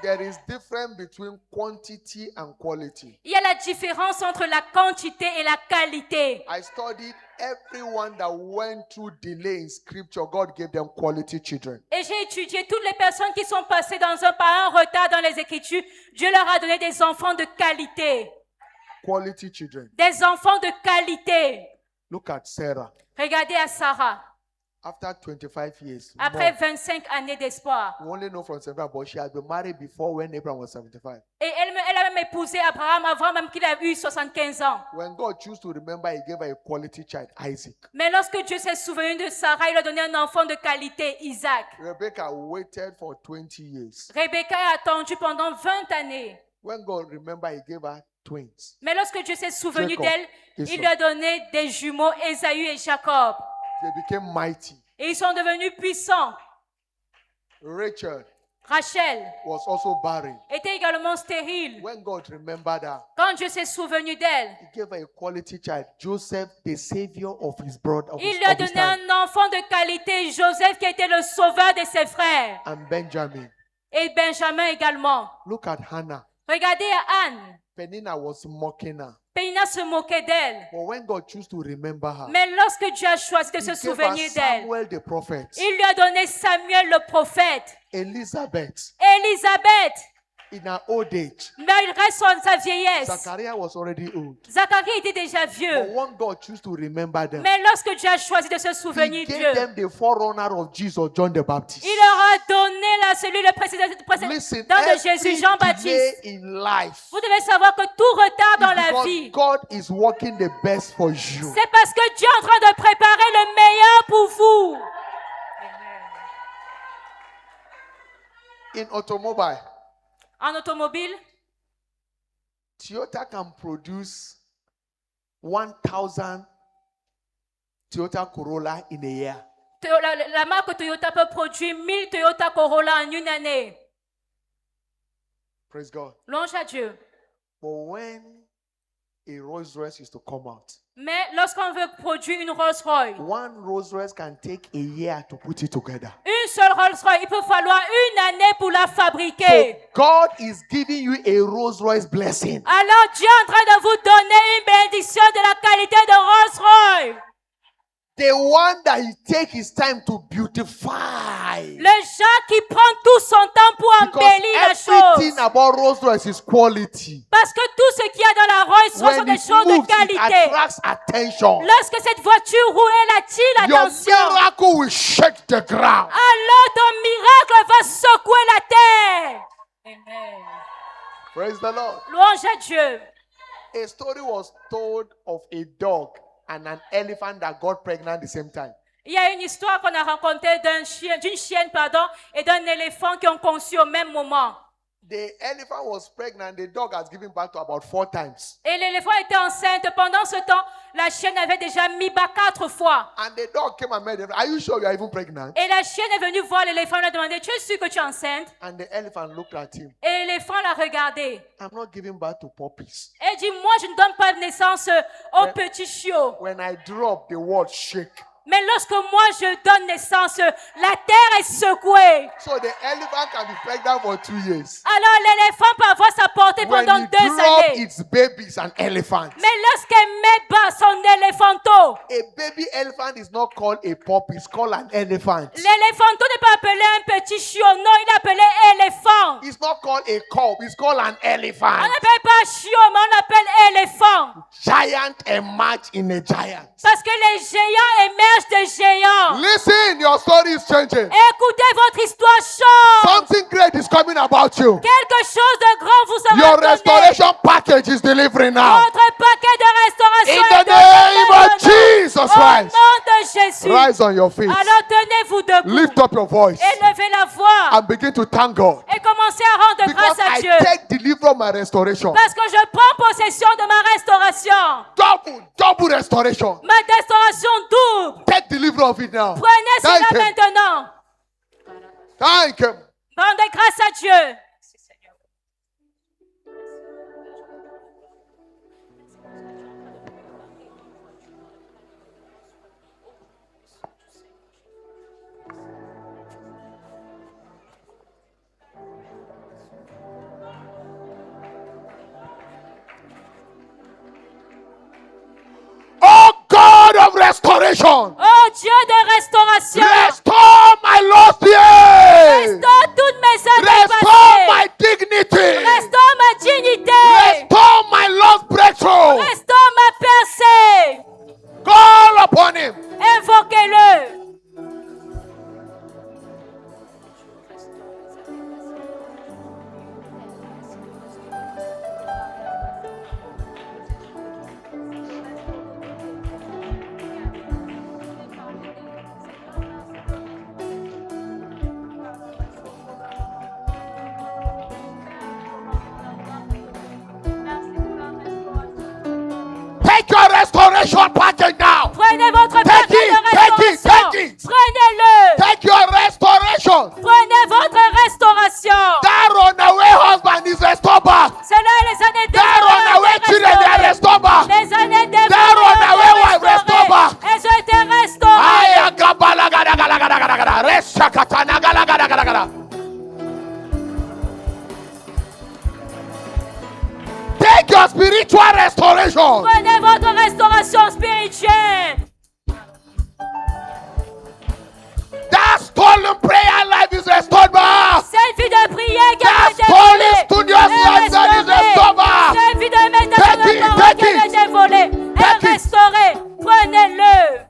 There is difference between quantity and quality. Il y a la différence entre la quantité et la qualité. I studied everyone that went through delay in scripture. God gave them quality children. Et j'ai étudié toutes les personnes qui sont passées par un retard dans les Écritures. Dieu leur a donné des enfants de qualité. Quality children. Des enfants de qualité. Look at Sarah. Regardez à Sarah. After 25 years, Après more, 25 années d'espoir. we only know from 75, but she had been married before when Abraham was 75. Et elle a même épousé Abraham avant même qu'il ait eu 75 ans. When God chose to remember, he gave her a quality child, Isaac. Mais lorsque Dieu s'est souvenu de Sarah, il a donné un enfant de qualité, Isaac. Rebecca waited for 20 years. Rebecca a attendu pendant 20 années. When God remembered, He gave her twins. Mais lorsque Dieu s'est souvenu Jacob, d'elle, Esau. il lui a donné des jumeaux, Ésaü et Jacob. They became mighty. Et ils sont devenus puissants. Rachel Rachel was also barren. était également stérile. When God remembered her, Quand Dieu s'est souvenu d'elle, He gave her a quality child, Joseph, the savior of his brother. il lui a donné un enfant de qualité, Joseph, qui était le sauveur de ses frères. And Benjamin. Et Benjamin également. Look at Hannah. Regardez Anne. Penina was mocking her. Pénina se moquait d'elle. But when God chose to remember her, Mais lorsque Dieu a choisi de He se gave her souvenir d'elle, Samuel the prophet, il lui a donné Samuel le prophète, Elizabeth Élisabeth. in her old age. Mais il reste en sa vieillesse. Zachariah was already old. Zacharie était déjà But vieux. when God chose to remember them, Mais lorsque Dieu a choisi de se He souvenir gave d'eux, them the forerunner of Jesus, John the Baptist. il leur a donné le précédent Listen, de Jésus, every Jean-Baptiste. delay in life Vous devez savoir que tout retard dans is la because vie, God is working the best for you. c'est parce que Dieu est en train de préparer le meilleur pour vous. In automobile, En automobile, Toyota can produce 1,000 Toyota Corolla in a year. La marque Toyota peut produire 1000 Toyota Corolla en une année. Praise God. Louange à Dieu. But when a Rolls Royce is to come out, Mais lorsqu'on veut produire une Rolls Royce, one Rolls Royce can take a year to put it together. une seule Rolls Royce, il peut falloir une année pour la So fabriquer. God is giving you a Rolls Royce blessing. Alors Dieu est en train de vous donner une bénédiction de la qualité de Rolls Royce. The one that He take His time to beautify. Le genre qui prend tout son temps pour Because embellir la everything chose. about Rolls Royce is quality. Parce que tout ce qu'il y a dans la Rolls Royce sont When des it choses de moves, it qualité. attracts attention. Lorsque cette voiture roule, elle attire Your l'attention. miracle will shake the ground. Alors ton miracle va secouer la terre. Amen. Praise the Lord. Louange à Dieu. A story was told of a dog and an elephant that got pregnant at the same time. Il y a une histoire qu'on a racontée d'une chienne, et d'un éléphant qui ont conçu au même moment. The elephant was pregnant. The dog has given birth to about 4 times. Et l'éléphant était enceinte. Pendant ce temps, la chienne avait déjà mis bas 4 fois. And the dog came and met him. Are you sure you are even pregnant? Et la chienne est venue voir l'éléphant et lui a demandé, tu es sûr que tu es enceinte? And the elephant looked at him. Et l'éléphant l'a regardé. I'm not giving birth to puppies. Et dit, moi je ne donne pas de naissance aux petits chiots. When I drop, the world shake. Mais lorsque moi je donne naissance, la terre est secouée. So the elephant can be pregnant for 2 years. Alors l'éléphant peut avoir sa portée When pendant it 2 drop années. its babies and elephants. Mais lorsqu'elle met bas son éléphanto, A baby elephant is not called a puppy, it's called an elephant. l'éléphanto n'est pas appelé un petit chiot, non, il est appelé éléphant. It's not called a cub, it's called an On elephant. n'appelle pas chiot, mais on l'appelle éléphant. Giant emerge in a giant. Parce que les géants émergent des géants. Listen, your story is changing. Écoutez, votre histoire change. Something great is coming about you. Quelque chose de grand vous sera Your donné. restoration package is delivering now. Votre paquet de restauration In est the name of donné Jesus au Christ. nom de Jésus. Rise on your feet. Alors tenez-vous debout. Lift up your voice Et levez la voix. and begin to thank God. Et commencez à rendre Because grâce à I Dieu. take delivery of my restoration. Parce que je prends possession de ma restauration. Double restoration. Ma restauration double. Take delivery of it now. Prenez cela Thank Him. maintenant. Thank Him. Rendez grâce à Dieu. Oh God of restoration. Oh Dieu de restauration. Restore my lost years. Restaure toutes mes années Restore my passées. dignity. Restaure ma dignité. Restore my lost breakthrough. Restaure ma percée. Call upon Him. Invoquez-le. Take your restoration package now. Prenez votre Take paquet it, de take it, restauration. take it. Prenez-le. Take your restoration. Prenez votre restauration. That runaway husband is restored back. C'est là les années de That runaway children they are restored back. Les années de That runaway wife restored back. elles ont été restaurées. Aya gabala gada gada gada gada gada. Resha katana gada gada gada gada. Take your spiritual restoration. Prenez votre restauration spirituelle. That stolen prayer life is restored back. Cette vie de prière qui a That été stolen volée studious est lifestyle is restored back. Cette vie de méditation Take it, de parole take qui a it. été volée Take est it. restaurée. Prenez-le.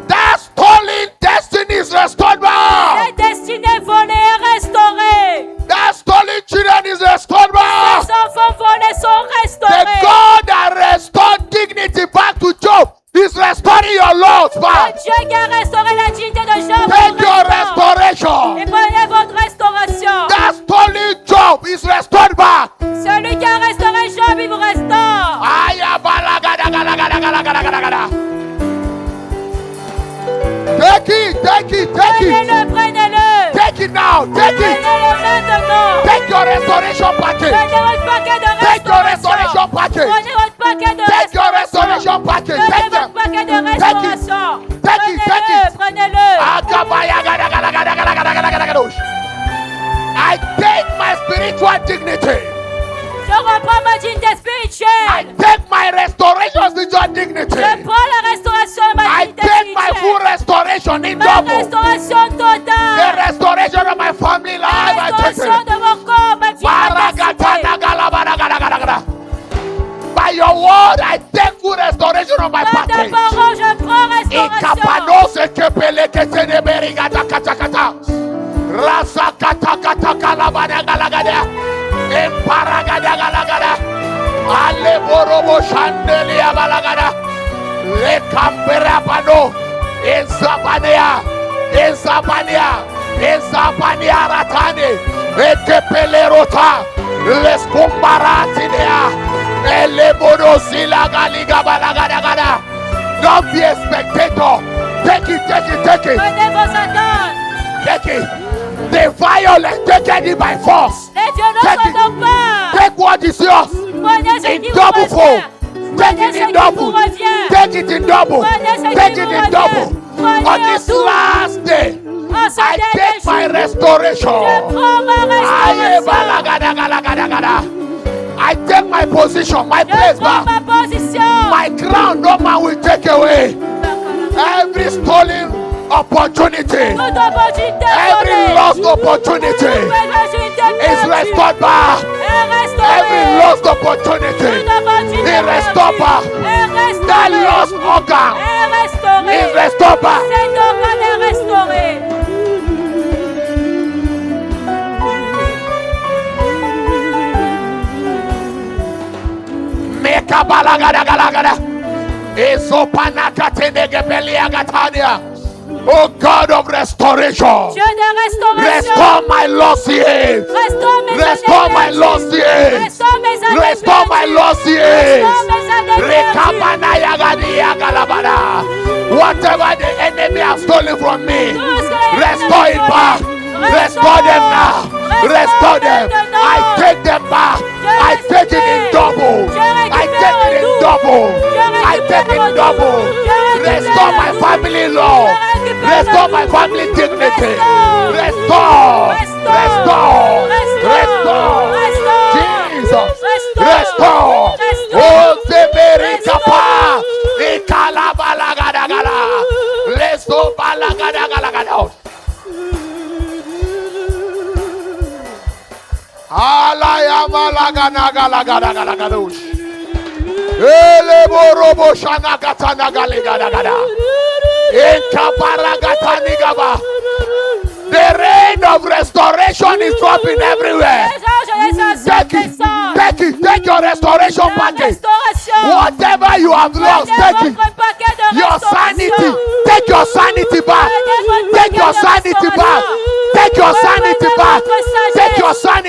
That stolen destiny is restored back. La destinée volée est restaurée. That stolen children is restored back. Les enfants volés sont The restaurés. God that restored dignity back to Job is restoring your loss Le back. Dieu qui a restauré la dignité de Job. Take vous your restaure. restoration. Et prenez votre restauration. That stolen job is restored back. Celui qui a restauré Job, il vous restaure. Aya bala gada gada gada gada gada gada gada. Take it, take it, take it. Prenez-le, prenez-le. Take it now, take it. Prenez-le maintenant. Take your restoration package. Prenez votre paquet de Take your restauration. restoration package. Prenez votre paquet de Take your restauration. restoration package. Prenez Take votre them. paquet de restauration. Take it, take it. Prenez-le. Agabaya gada gada gada gada gada gada gada gada. I take my spiritual dignity. Je reprends ma dignité I spirituelle. take my restoration spiritual dignity. Je prends la restauration de ma I dignité take my full spirituelle. restoration in Ma double. restauration The totale. restoration of my family La life, I take restauration it. de mon corps, ma vie, ma Baragatana destinée. galabana gada gada gada. By your word, I take full restoration of my Par ta package. parole, je prends restauration. Ikapanose kepele ketene berigata kata kata. Rasa kata kata kalabana gala gada. Empara gada gala gada. Ale borobo shandelia balagada. Le campera pano. Ezabania. Ezabania. Ezabania ratane. Ekepele rota. Les kumbaratinea. Ele bonosila galiga balagada gada. Don't be a spectator. Take it, take it, take it, Prenez vos attentes. take it. The violent, take it by force. Les violences Take sont it. nos parts. Take what is yours. Prenez ce In qui vous double form. revient. Take Prenez it ce in qui vous double. revient. Take it in double. Prenez ce Take qui it vous in revient. double. Prenez On en this tout. last day, En ce I dernier take my jour, restoration. je prends ma Aye, restauration. balagada, gada, gada, gada. I take my position, my Je place prends back. ma position. My crown, no man will take away. Every stolen opportunity, Toute opportunité every volée. lost opportunity Toute opportunité is perdue. restored back. Est restaurée. Every lost opportunity Toute opportunité is restored back. perdue. Est That restaurée. lost organ Est restaurée. is restored back. Cet organe est restauré. Meka balagada galagada. Esopanaka tenegebelia gatania. Oh God of restoration. Dieu de restauration. Restore my lost years. Restaure mes Restore années my perdues. lost years. Restaure mes années Restore my perdues. lost years. Restaure mes années perdues. Rekabana yagadi yagalabada. Whatever the enemy has stolen from me, restore it back. Restore them now. Restore them. I take them back. I take it in double. I take it in double. I take it in double. Restore my family law. Restore my family dignity. Restore. Restore. Restore. Jesus. Restore. Oh, Zeberi Kapa. Ikalabalagada. Restore Balagada. Alayamalaganagalagadagadosh. Eleborobo shanagatanagaligada. Enkaparagatanigaba. The rain of restoration is dropping everywhere. Take it, take it, take your restoration package. Whatever you have lost, take it. Your sanity, take your sanity back. Take your sanity back.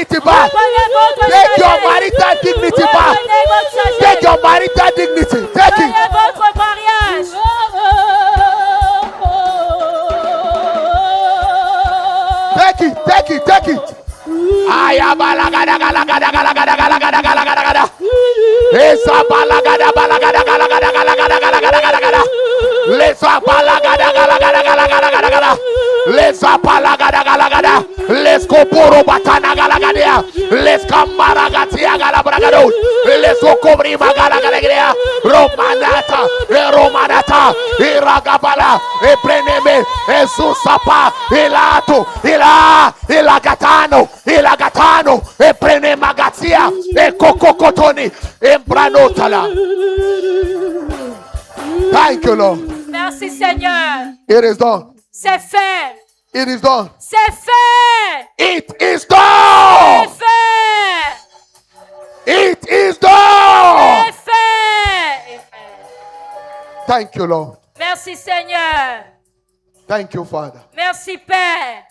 dignity back. Reprenez votre Take your sagesse. marital dignity back. Reprenez votre sagesse. Take your marital dignity. Take Prenez it. votre mariage. Take it. Take it. Take it. Ayabalagada galagada galagada galagada galagada galagada. Esa balagada balagada galagada galagada galagada galagada. Lesa balagada galagada galagada galagada. Lesa balagada galagada. Les koporo batana galagadia. Les kamaragatia galabragado. Les okobri magalagadia. Romanata, Romanata, Iragabala, Epreneme, Esusapa, Ilato, Ilagatano, Eprenemagatia, Ekokokotoni, Embranotala. Thank you, Lord. Merci Seigneur. It is done. C'est fait. It is done. C'est fait. It is done. C'est fait. It is done. C'est fait. Thank you, Lord. Merci Seigneur. Thank you, Father. Merci Père.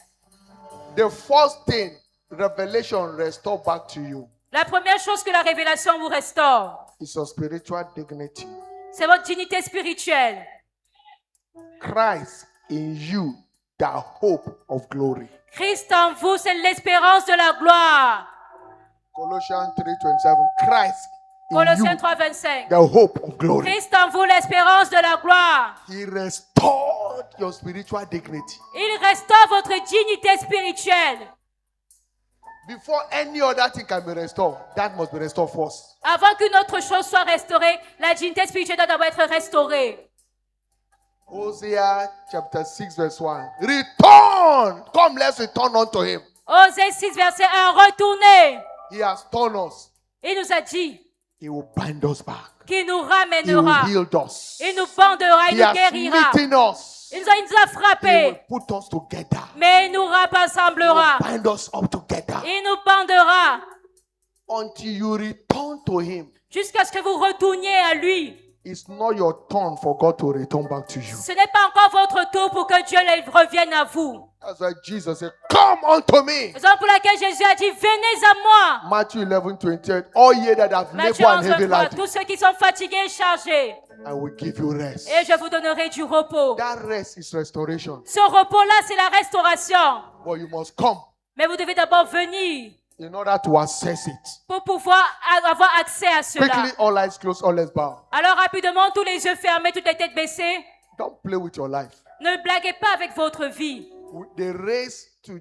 The first thing revelation restore back to you La première chose que la révélation vous restaure, is your spiritual dignity. c'est votre dignité spirituelle. Christ in you, the hope of glory. Christ en vous, c'est l'espérance de la gloire. Colossians 3:27. Christ in Colossiens you, 3:25. the hope of glory. Christ en vous, l'espérance de la gloire. He restored your spiritual dignity. Il restaure votre dignité spirituelle. Before any other thing can be restored, that must be restored first. Avant qu'une autre chose soit restaurée, la dignité spirituelle doit d'abord être restaurée. Hosea chapter 6 verse 1. Return. Come, let's return unto him. Osée 6, verset 1, retournez. He has torn us. Il nous a dit He will bind us back. qu'il nous He will ramènera. heal us. Il nous bandera, il He nous has guérira. smitten us. Il nous a He will frappés, put us together. mais il nous He will rassemblera. bind us up together. Il nous bandera Until you return to him. jusqu'à ce que vous retourniez à lui. It's not your turn for God to return back to you. Ce n'est pas encore votre tour pour que Dieu revienne à vous. That's why Jesus said, come unto me. Raison pour laquelle Jésus a dit, venez à moi. Matthew 11:28. All ye that have Matthieu labor and 11, heavy 23, laden, tous ceux qui sont fatigués et chargés, I will give you rest. et je vous donnerai du repos. That rest is restoration. Ce repos-là, c'est la restauration. But you must come Mais vous devez d'abord venir in order to access it. pour pouvoir avoir accès à cela. Quickly, all eyes closed, all let's bow. Alors rapidement, tous les yeux fermés, toutes les têtes baissées. Don't play with your life. Ne blaguez pas avec votre vie. The race to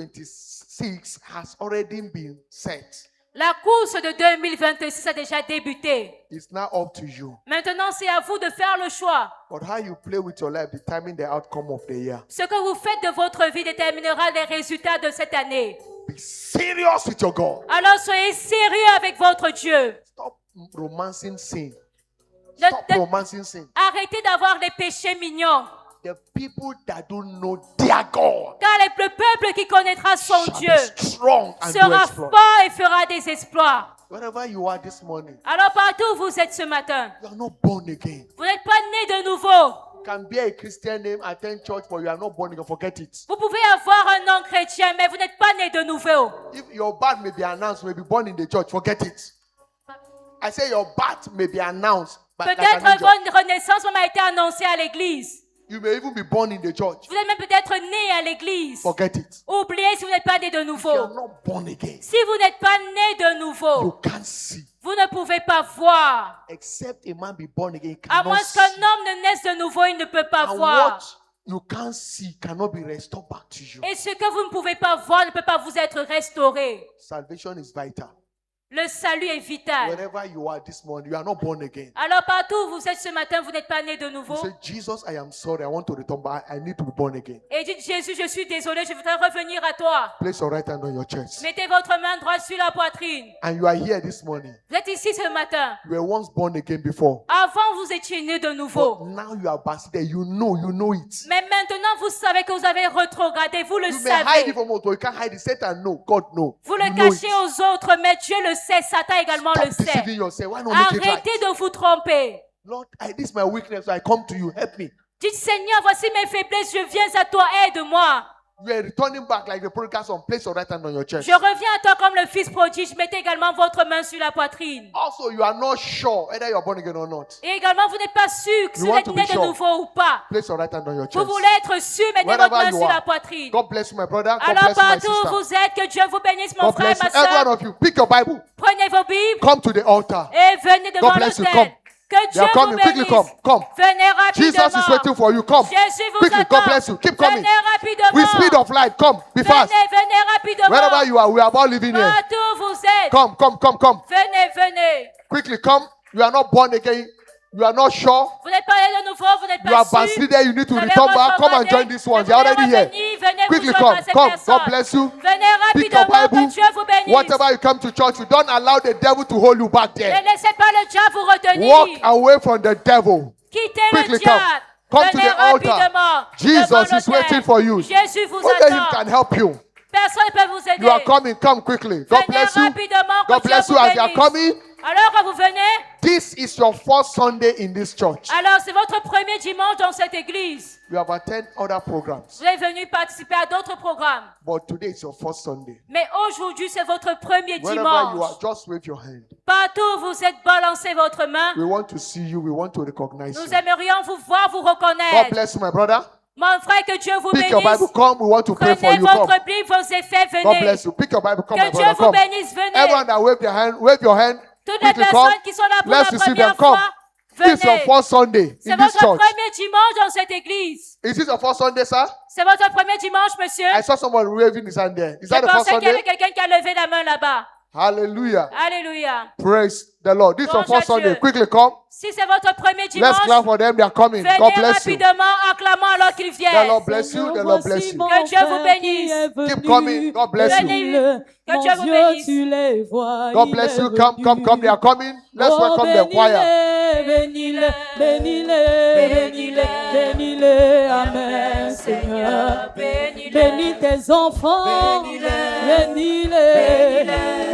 2026 has already been set. La course de 2026 a déjà débuté. It's now up to you. Maintenant, c'est à vous de faire le choix. But how you play with your life determines the outcome of the year. Ce que vous faites de votre vie déterminera les résultats de cette année. Be serious with your God. Alors soyez sérieux avec votre Dieu. Stop romancing sin. Ne- Stop ne- romancing sin. Arrêtez d'avoir des péchés mignons. The people that don't know their God Car le peuple qui connaîtra son shall Dieu be strong and do sera exploit. fort et fera des exploits. Wherever you are this morning, Alors partout où vous êtes ce matin, you are not born again. vous n'êtes pas né de nouveau. You can be a Christian name, attend church, but you are not born again. Forget it. Vous pouvez avoir un nom chrétien, mais vous n'êtes pas né de nouveau. If your birth may be announced, you may be born in the church. Forget it. I say your birth may be announced, but like Peut-être an angel. votre renaissance même a été annoncée à l'église. You may even be born in the church. Vous êtes même peut-être né à l'église. Forget it. Oubliez si vous n'êtes pas né de You nouveau. are not born again. Si vous n'êtes pas né de You nouveau, can't see. vous ne pouvez pas voir. Except a man be born again, he À cannot moins see. qu'un homme ne naisse de nouveau, il ne peut pas And voir. what you can't see cannot be restored back to you. Et ce que vous ne pouvez pas voir ne peut pas vous être restauré. Salvation is vital. Le salut est vital. Wherever you are this morning, you are not born again. Alors partout où vous êtes ce matin, vous n'êtes pas né de You nouveau. say, Jesus, I am sorry, I want to return, but I need to be born again. Et dites, Jésus, je suis désolé, je voudrais revenir à toi. Place your right hand on your chest. Mettez votre main droite sur la poitrine. And you are here this morning. Vous êtes ici ce matin. You were once born again before. Avant, vous étiez né de But nouveau. now you are backslidden. You know it. Mais maintenant, vous savez que vous avez rétrogradé. Vous le You may hide it savez. from us, but you can't hide it. Satan know. God know. Vous le You know cachez it. aux autres, mais Dieu le sait. Satan également le Stop sait. deceiving yourself. Why not make it right? Arrêtez de vous tromper. Lord, this is my weakness, so I come to you. Help me. Dites, Seigneur, voici mes faiblesses, je viens à toi, aide-moi. you are returning back like the prodigal son. Place your right hand on your chest. Je reviens à toi comme le fils prodige. Mettez également votre main sur la poitrine. Also, you are not sure whether you are born again or not. Et également, vous n'êtes pas sûr que You vous want êtes to né be de sure. nouveau ou pas. Place your right hand on your Vous chest. voulez être sûr, mettez Wherever votre main you sur are. la poitrine. God bless you, my brother. God Alors bless you, my partout où sister. vous êtes, que Dieu vous bénisse, mon God frère, bless ma you. Every one soeur. of you, pick your Bible. Prenez vos Bibles Come to the altar. et venez devant God bless you. l'autel. Come. Que They Dieu are vous coming. Quickly bénisse. come. Come. Venez rapidement. Jesus is waiting for you. Come. Jésus vous Quickly. attend. God bless you. Keep coming. Venez rapidement. With speed of light. Come. Be fast. Venez rapidement. Wherever you are, we are all living here. Partout où vous êtes. Come. Venez. Quickly come. You are not born again. You are not sure. Vous n'êtes pas allé de nouveau, vous n'êtes You pas are sûr. backslidden. You need to Vous avez return back. Come and retrogradé. join this one. Vous They are voulez already here. revenir, venez vous Quickly joindre come. à ces Come. personnes. God bless you. Venez Pick your rapidement, que Bible. Dieu vous bénisse. Whatever you come to church, you don't allow the devil to hold you back Ne there. laissez pas le diable vous retenir. Walk away from the devil. Quittez Quickly le come. diable. Come to Venez the altar. rapidement. Jesus devant is l'autel. waiting for you. Jésus vous Only him attend. can help you. Personne ne peut vous aider. You are coming. Come quickly. God Venez bless you. rapidement, que God Dieu bless vous you as you are bénisse. coming. Alors quand vous venez, This is your first Sunday in this church. alors c'est votre premier dimanche dans cette église. You have attended other programs, Vous êtes venu participer à d'autres programmes. but today is your first Sunday. Mais aujourd'hui, c'est votre premier Wherever you are, dimanche. just wave your hand. Partout où vous êtes, balancez votre main. We want to see you. We want to recognize Nous you. aimerions vous voir, vous God reconnaître. bless you, my brother. Mon frère, que Dieu vous Pick your bénisse. Bible. Come. We want to pray for Prenez you. Come. votre Bible, vos effets, God venez. bless you. Pick your Bible. Come, Que my Dieu brother. vous Come. bénisse, venez. Everyone that wave their hand, wave your hand. Toutes les Quickly come. personnes qui sont là pour Let's la receive première them. Come. fois, This is your venez. first Sunday C'est in this votre church. premier dimanche dans cette église. Is this your first Sunday, sir? C'est votre premier dimanche, monsieur. I saw someone waving his hand there. Is Je that the first pensais qu'il y avait Sunday? quelqu'un qui a levé la main là-bas. Hallelujah. Alléluia. Praise the Lord. This is your Louange à first Sunday. Dieu. Quickly come. Si c'est votre premier Let's dimanche, clap for them. They are coming. God venez bless you. rapidement, acclamant alors qu'ils The viennent. Lord bless you. The Lord bless you. Que Dieu vous bénisse. Keep coming. God bless you. Venez. Que Mon Dieu vous Dieu, bénisse. tu les vois. God il bless est you. Come, come, come. They are coming. Let's Oh, welcome the choir. bénis-les, bénis-les, bénis-les, bénis-les, Amen, Seigneur. Bénis tes enfants, bénis-les,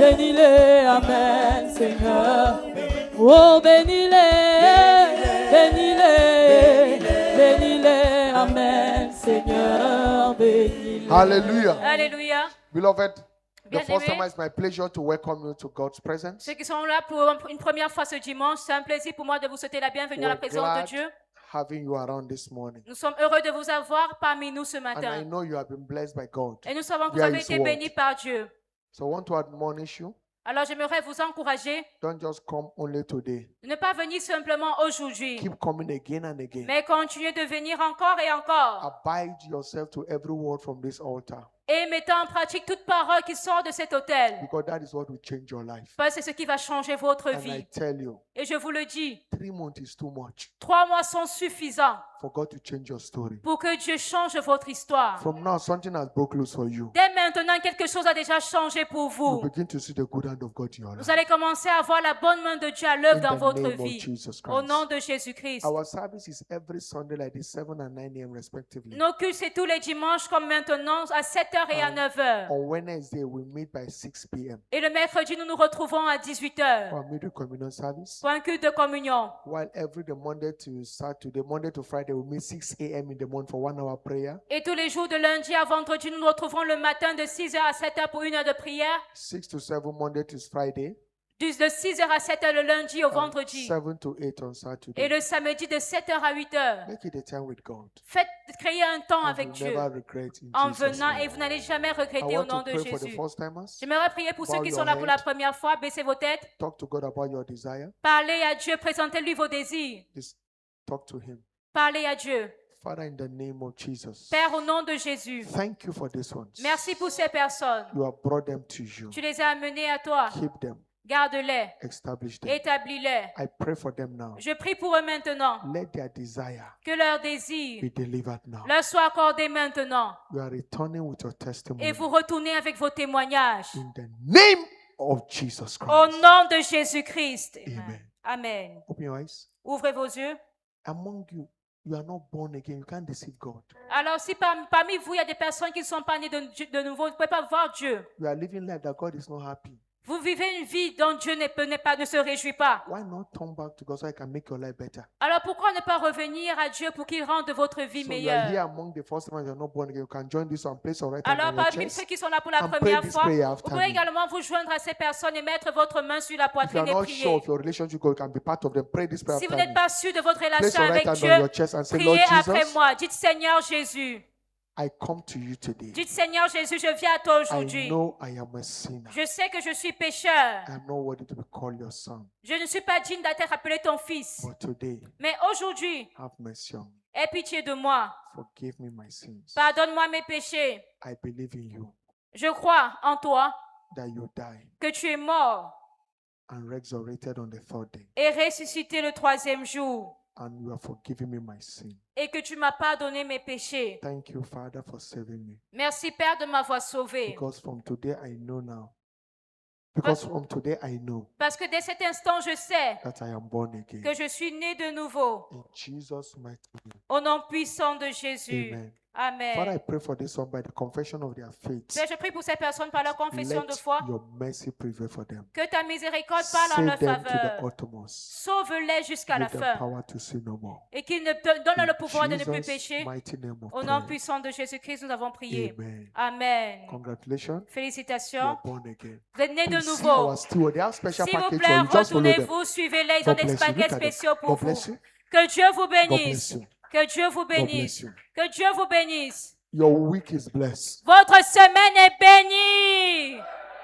bénis-les, Amen, Seigneur. Oh, bénis-les, bénis-les, bénis-les, Amen, Seigneur, bénis-les. Hallelujah. Alléluia. Beloved, the Bien first aimé. time it's my pleasure to welcome you to God's presence. Ceux qui sont là pour une première fois ce dimanche, c'est un plaisir pour moi de vous souhaiter la bienvenue à la We're présence de glad Dieu. having you around this morning. Nous sommes heureux de vous avoir parmi nous ce And I matin. know you have been blessed by God. Et nous savons que vous via avez His été word. bénis par Dieu. So I want to admonish you. Alors j'aimerais vous encourager Don't just come only today. de ne pas venir simplement aujourd'hui, Keep coming again and again. mais continuer de venir encore et encore. Abide yourself to every word from this altar. Et mettant en pratique toute parole qui sort de cet hôtel. Because that is what will change your life. Parce que c'est ce qui va changer votre And I vie. tell you, Et je vous le dis, 3 months is too much 3 mois sont suffisants for God to change your story. pour que Dieu change votre histoire. From now, something has broke loose for you. Dès maintenant, quelque chose a déjà changé pour You vous. begin to see the good hand of God in your life. Vous allez commencer à voir la bonne main de Dieu à l'œuvre In dans the votre name of vie. Jesus Au nom Christ. de Jésus-Christ. Our service is every Sunday like this, 7 and 9 a.m. respectively. Nos cultes, c'est tous les dimanches comme maintenant à 7h et à 9h. On Wednesday, we meet by 6 p.m. Et le mercredi, nous nous retrouvons à 18h for our midweek communion service. pour un culte de communion. While every day, Monday to Saturday, Monday to Friday, we meet 6 a.m. in the morning for 1 hour prayer. Et tous les jours de lundi à vendredi, nous nous retrouvons le matin de 6h à 7h pour 1 heure de prière. 6 to 7 Monday to Friday. De 6h à 7h le lundi au and vendredi. 7 to 8 on Et Saturday. le samedi de 7h à 8h. Make it a time with God. Faites créer un temps And avec you'll Dieu never regret in en Jesus' venant et name. vous n'allez jamais I regretter au want nom to de pray for the Jésus. first timers. J'aimerais prier pour ceux Bow qui your sont là pour la head. première fois. Baissez vos têtes. Talk to God about your desire. Parlez à Dieu. Présentez-lui vos désirs. Just talk to Him. Parlez à Dieu. Father, in the name of Jesus, Père, au nom de Jésus, thank you for these ones. merci pour ces personnes. You have brought them to you. Tu les as amenées à toi. Keep them. Garde-les. Establish them. Établis-les. I pray for them now. Je prie pour eux maintenant. Let their desire Que leur désir be delivered now. leur soit accordé maintenant. You are returning with your testimony. Et vous retournez avec vos témoignages. In the name of Jesus Au Christ. nom de Jésus-Christ. Amen. Amen. Open your eyes. Ouvrez vos yeux. Among you, you are not born again. You can't deceive God. Alors, si parmi vous, il y a des personnes qui ne sont pas nées de nouveau, vous ne pouvez pas voir Dieu. You are living life that God is not happy. Vous vivez une vie dont Dieu ne se réjouit pas. Why not turn back to God so I can make your life better? Alors pourquoi ne pas revenir à Dieu pour qu'il rende votre vie So you are here meilleure? among the first time you're not born again. You can join this one, place your right hand Alors on your parmi chest. ceux qui sont là pour la and pray première this fois, prayer vous after pouvez me. également vous joindre à ces personnes et mettre votre main sur la If you are poitrine et not sure prier. of your relationship, you can be part of them. Pray this prayer Si vous after n'êtes me. pas sûr de votre Place relation your right avec hand Dieu, on your chest and say, Lord priez après Jesus, moi. Dites Seigneur Jésus. I come to you today. Dites Seigneur Jésus, je viens à toi I aujourd'hui. know I am a sinner. Je sais que je suis pécheur. I am not worthy to be called your son. Je ne suis pas digne d'être appelé ton fils. But today, Mais aujourd'hui, have mercy on me. aie pitié de moi. Forgive me my sins. Pardonne-moi mes péchés. I believe in you, Je crois en toi, that you died que tu es mort and resurrected on the third day. et ressuscité le troisième jour And you have forgiven me my sin. et que tu m'as pardonné mes péchés. Thank you, Father, for saving me. Merci Père de m'avoir sauvé. Because from today I know now. Because from today I know Parce que dès cet instant, je sais that I am born again. que je suis né de nouveau. In Jesus' mighty name. Au nom puissant de Jésus. Amen. Amen. Father, I pray for this one by the confession of their faith. Père, je prie pour ces personnes par leur confession de Let foi. your mercy prevail for them. Que ta miséricorde parle en Save leur them to the faveur. uttermost. Sauve-les jusqu'à la Give them fin. power to sin no more. Et qu'il ne te donne le pouvoir de In ne plus Jesus' pécher. mighty name of Au nom prayer. puissant de Jésus-Christ, nous avons prié. Amen. Amen. Congratulations. You Félicitations. are born again. Vous êtes nés de Please see nouveau. our steward. They have special S'il vous package plaît, for you. Just follow them. retournez-vous, suivez-les. Ils ont God des bless you. paquets Look at them. spéciaux pour God vous. bless you. Que Dieu vous God bless bénisse. you. Que Dieu vous God bless bénisse. you. Que Dieu vous bénisse. Your week is blessed. Votre semaine est bénie.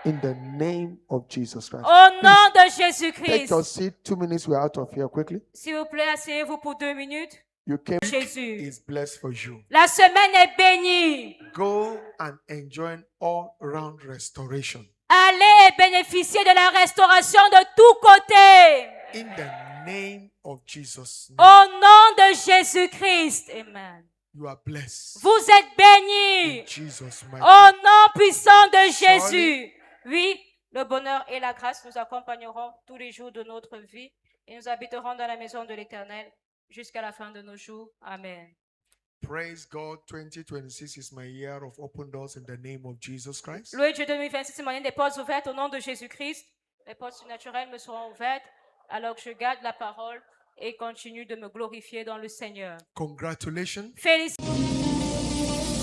In the name of Jesus Christ. Au nom de Take Jésus-Christ. your seat. 2 minutes. We're out of here quickly. S'il vous plaît, asseyez-vous pour 2 minutes. You came. Jésus. Is blessed for you. La semaine est bénie. Go and enjoy all-round restoration. Allez et bénéficiez de la restauration de tous côtés. In the name of Jesus. Au nom de Jésus-Christ. Amen. You are blessed. Vous êtes bénis. In Jesus' mighty Au name. nom puissant de Surely. Jésus. Oui, le bonheur et la grâce nous accompagneront tous les jours de notre vie et nous habiterons dans la maison de l'Éternel jusqu'à la fin de nos jours. Amen. Praise God. 2026 is my year of open doors in the name of Jesus Christ. Loué Dieu 2026, c'est mon année des portes ouvertes au nom de Jésus-Christ. Les portes surnaturelles me seront ouvertes alors que je garde la parole et continue de me glorifier dans le Seigneur. Congratulations. Félicitations.